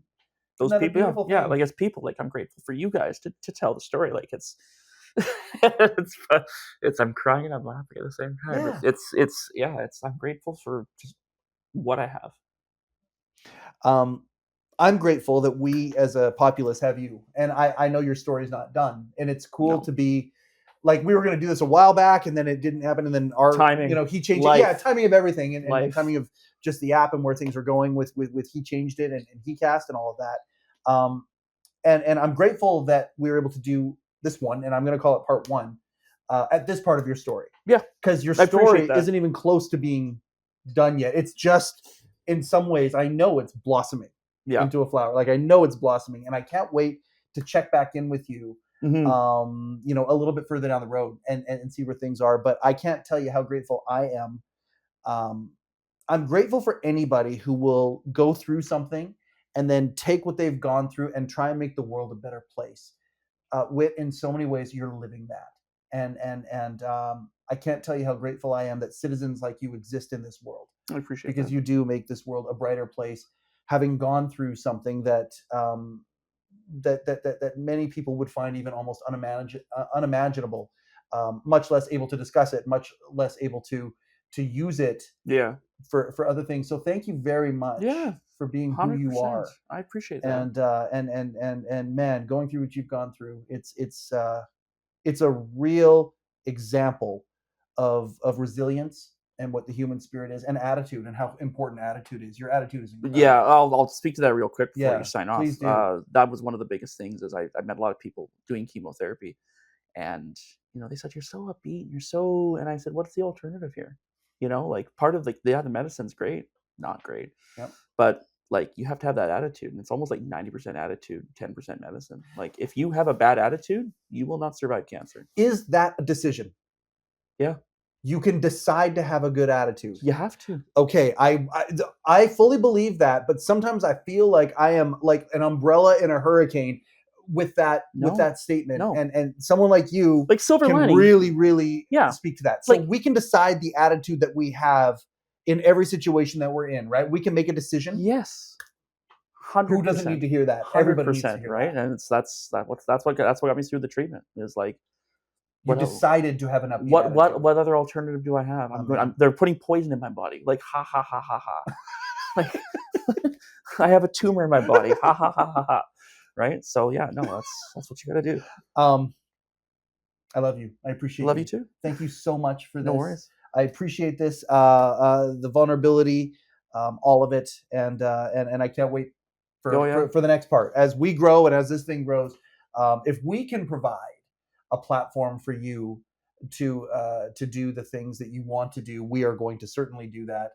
those people. Yeah, like as people, like I'm grateful for you guys to tell the story. Like it's. it's I'm crying and I'm laughing at the same time. Yeah. I'm grateful for just what I have. I'm grateful that we as a populace have you, and I know your story's not done, and it's cool to be like, we were going to do this a while back and then it didn't happen, and then our timing, he changed life, it. Yeah, timing of everything, and the timing of just the app and where things were going with he changed it and heCast and all of that. And I'm grateful that we were able to do this one, and I'm going to call it part one, at this part of your story. Yeah, because your story isn't even close to being done yet. It's just, in some ways, I know it's blossoming into a flower. Like I know it's blossoming, and I can't wait to check back in with you, a little bit further down the road and see where things are. But I can't tell you how grateful I am. I'm grateful for anybody who will go through something and then take what they've gone through and try and make the world a better place. Whit, in so many ways, you're living that, and I can't tell you how grateful I am that citizens like you exist in this world. I appreciate because you do make this world a brighter place, having gone through something that that many people would find even almost unimaginable, much less able to discuss it, much less able to use it for other things. So thank you very much for being 100%. Who you are. I appreciate that. And man, going through what you've gone through, it's a real example of resilience and what the human spirit is, and attitude, and how important attitude is. Your attitude is incredible. Yeah, I'll speak to that real quick before you sign off. Please do. That was one of the biggest things, is I met a lot of people doing chemotherapy, and they said, "You're so upbeat, and I said, "What's the alternative here?" Like, part of the medicine's great, not great. Yep. But like, you have to have that attitude, and it's almost like 90% attitude, 10% medicine. Like, if you have a bad attitude, you will not survive cancer. Is that a decision? Yeah. You can decide to have a good attitude. You have to. Okay, I fully believe that, but sometimes I feel like I am like an umbrella in a hurricane with that statement. No. And someone like you, like Silver can Lining, really speak to that. So we can decide the attitude that we have in every situation that we're in, right? We can make a decision. Yes. 100%. Who doesn't need to hear that? Everybody needs to hear right? that. And that's what got me through the treatment. Is like, you decided to have an upbeat what other alternative do I have? They're putting poison in my body. Like, ha ha ha ha ha. Like, I have a tumor in my body. Ha ha ha ha ha. Right? So yeah, no, that's what you got to do. I love you. I appreciate you. Love you too. Thank you so much for this. No worries. I appreciate this, the vulnerability, all of it, and I can't wait for the next part as we grow and as this thing grows. If we can provide a platform for you to do the things that you want to do, we are going to certainly do that.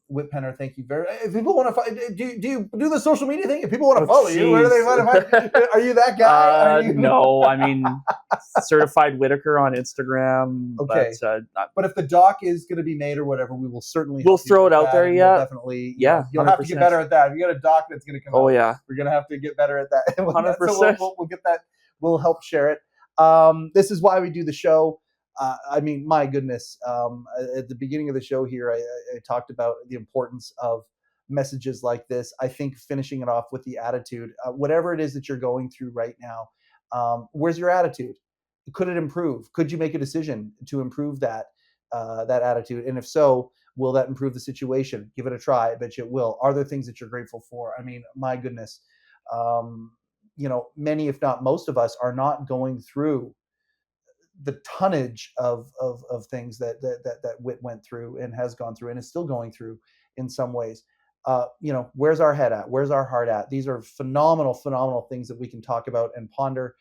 Whit Penner, thank you very. If people want to do you do the social media thing? If people want to follow you, where do they find? Are you that guy? No, I mean, certified Whitaker on Instagram. Okay, but if the doc is going to be made or whatever, we will certainly throw it out there. Yeah, we'll definitely. Yeah, you'll have to get better at that. If you got a doc that's going to come. Oh yeah, we're going to have to get better at that. 100%. So we'll get that. We'll help share it. This is why we do the show. I mean, my goodness, at the beginning of the show here, I talked about the importance of messages like this. I think finishing it off with the attitude, whatever it is that you're going through right now, where's your attitude? Could it improve? Could you make a decision to improve that attitude? And if so, will that improve the situation? Give it a try. I bet you it will. Are there things that you're grateful for? I mean, my goodness, many, if not most of us, are not going through the tonnage of things that Whit went through and has gone through and is still going through in some ways. where's our head at? Where's our heart at? These are phenomenal, phenomenal things that we can talk about and ponder.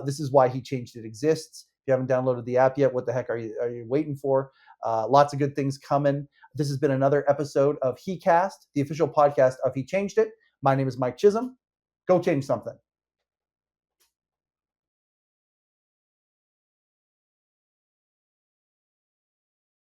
This is why He Changed It exists. If you haven't downloaded the app yet, what the heck are you waiting for? Lots of good things coming. This has been another episode of heCast, the official podcast of He Changed It. My name is Mike Chisholm. Go change something.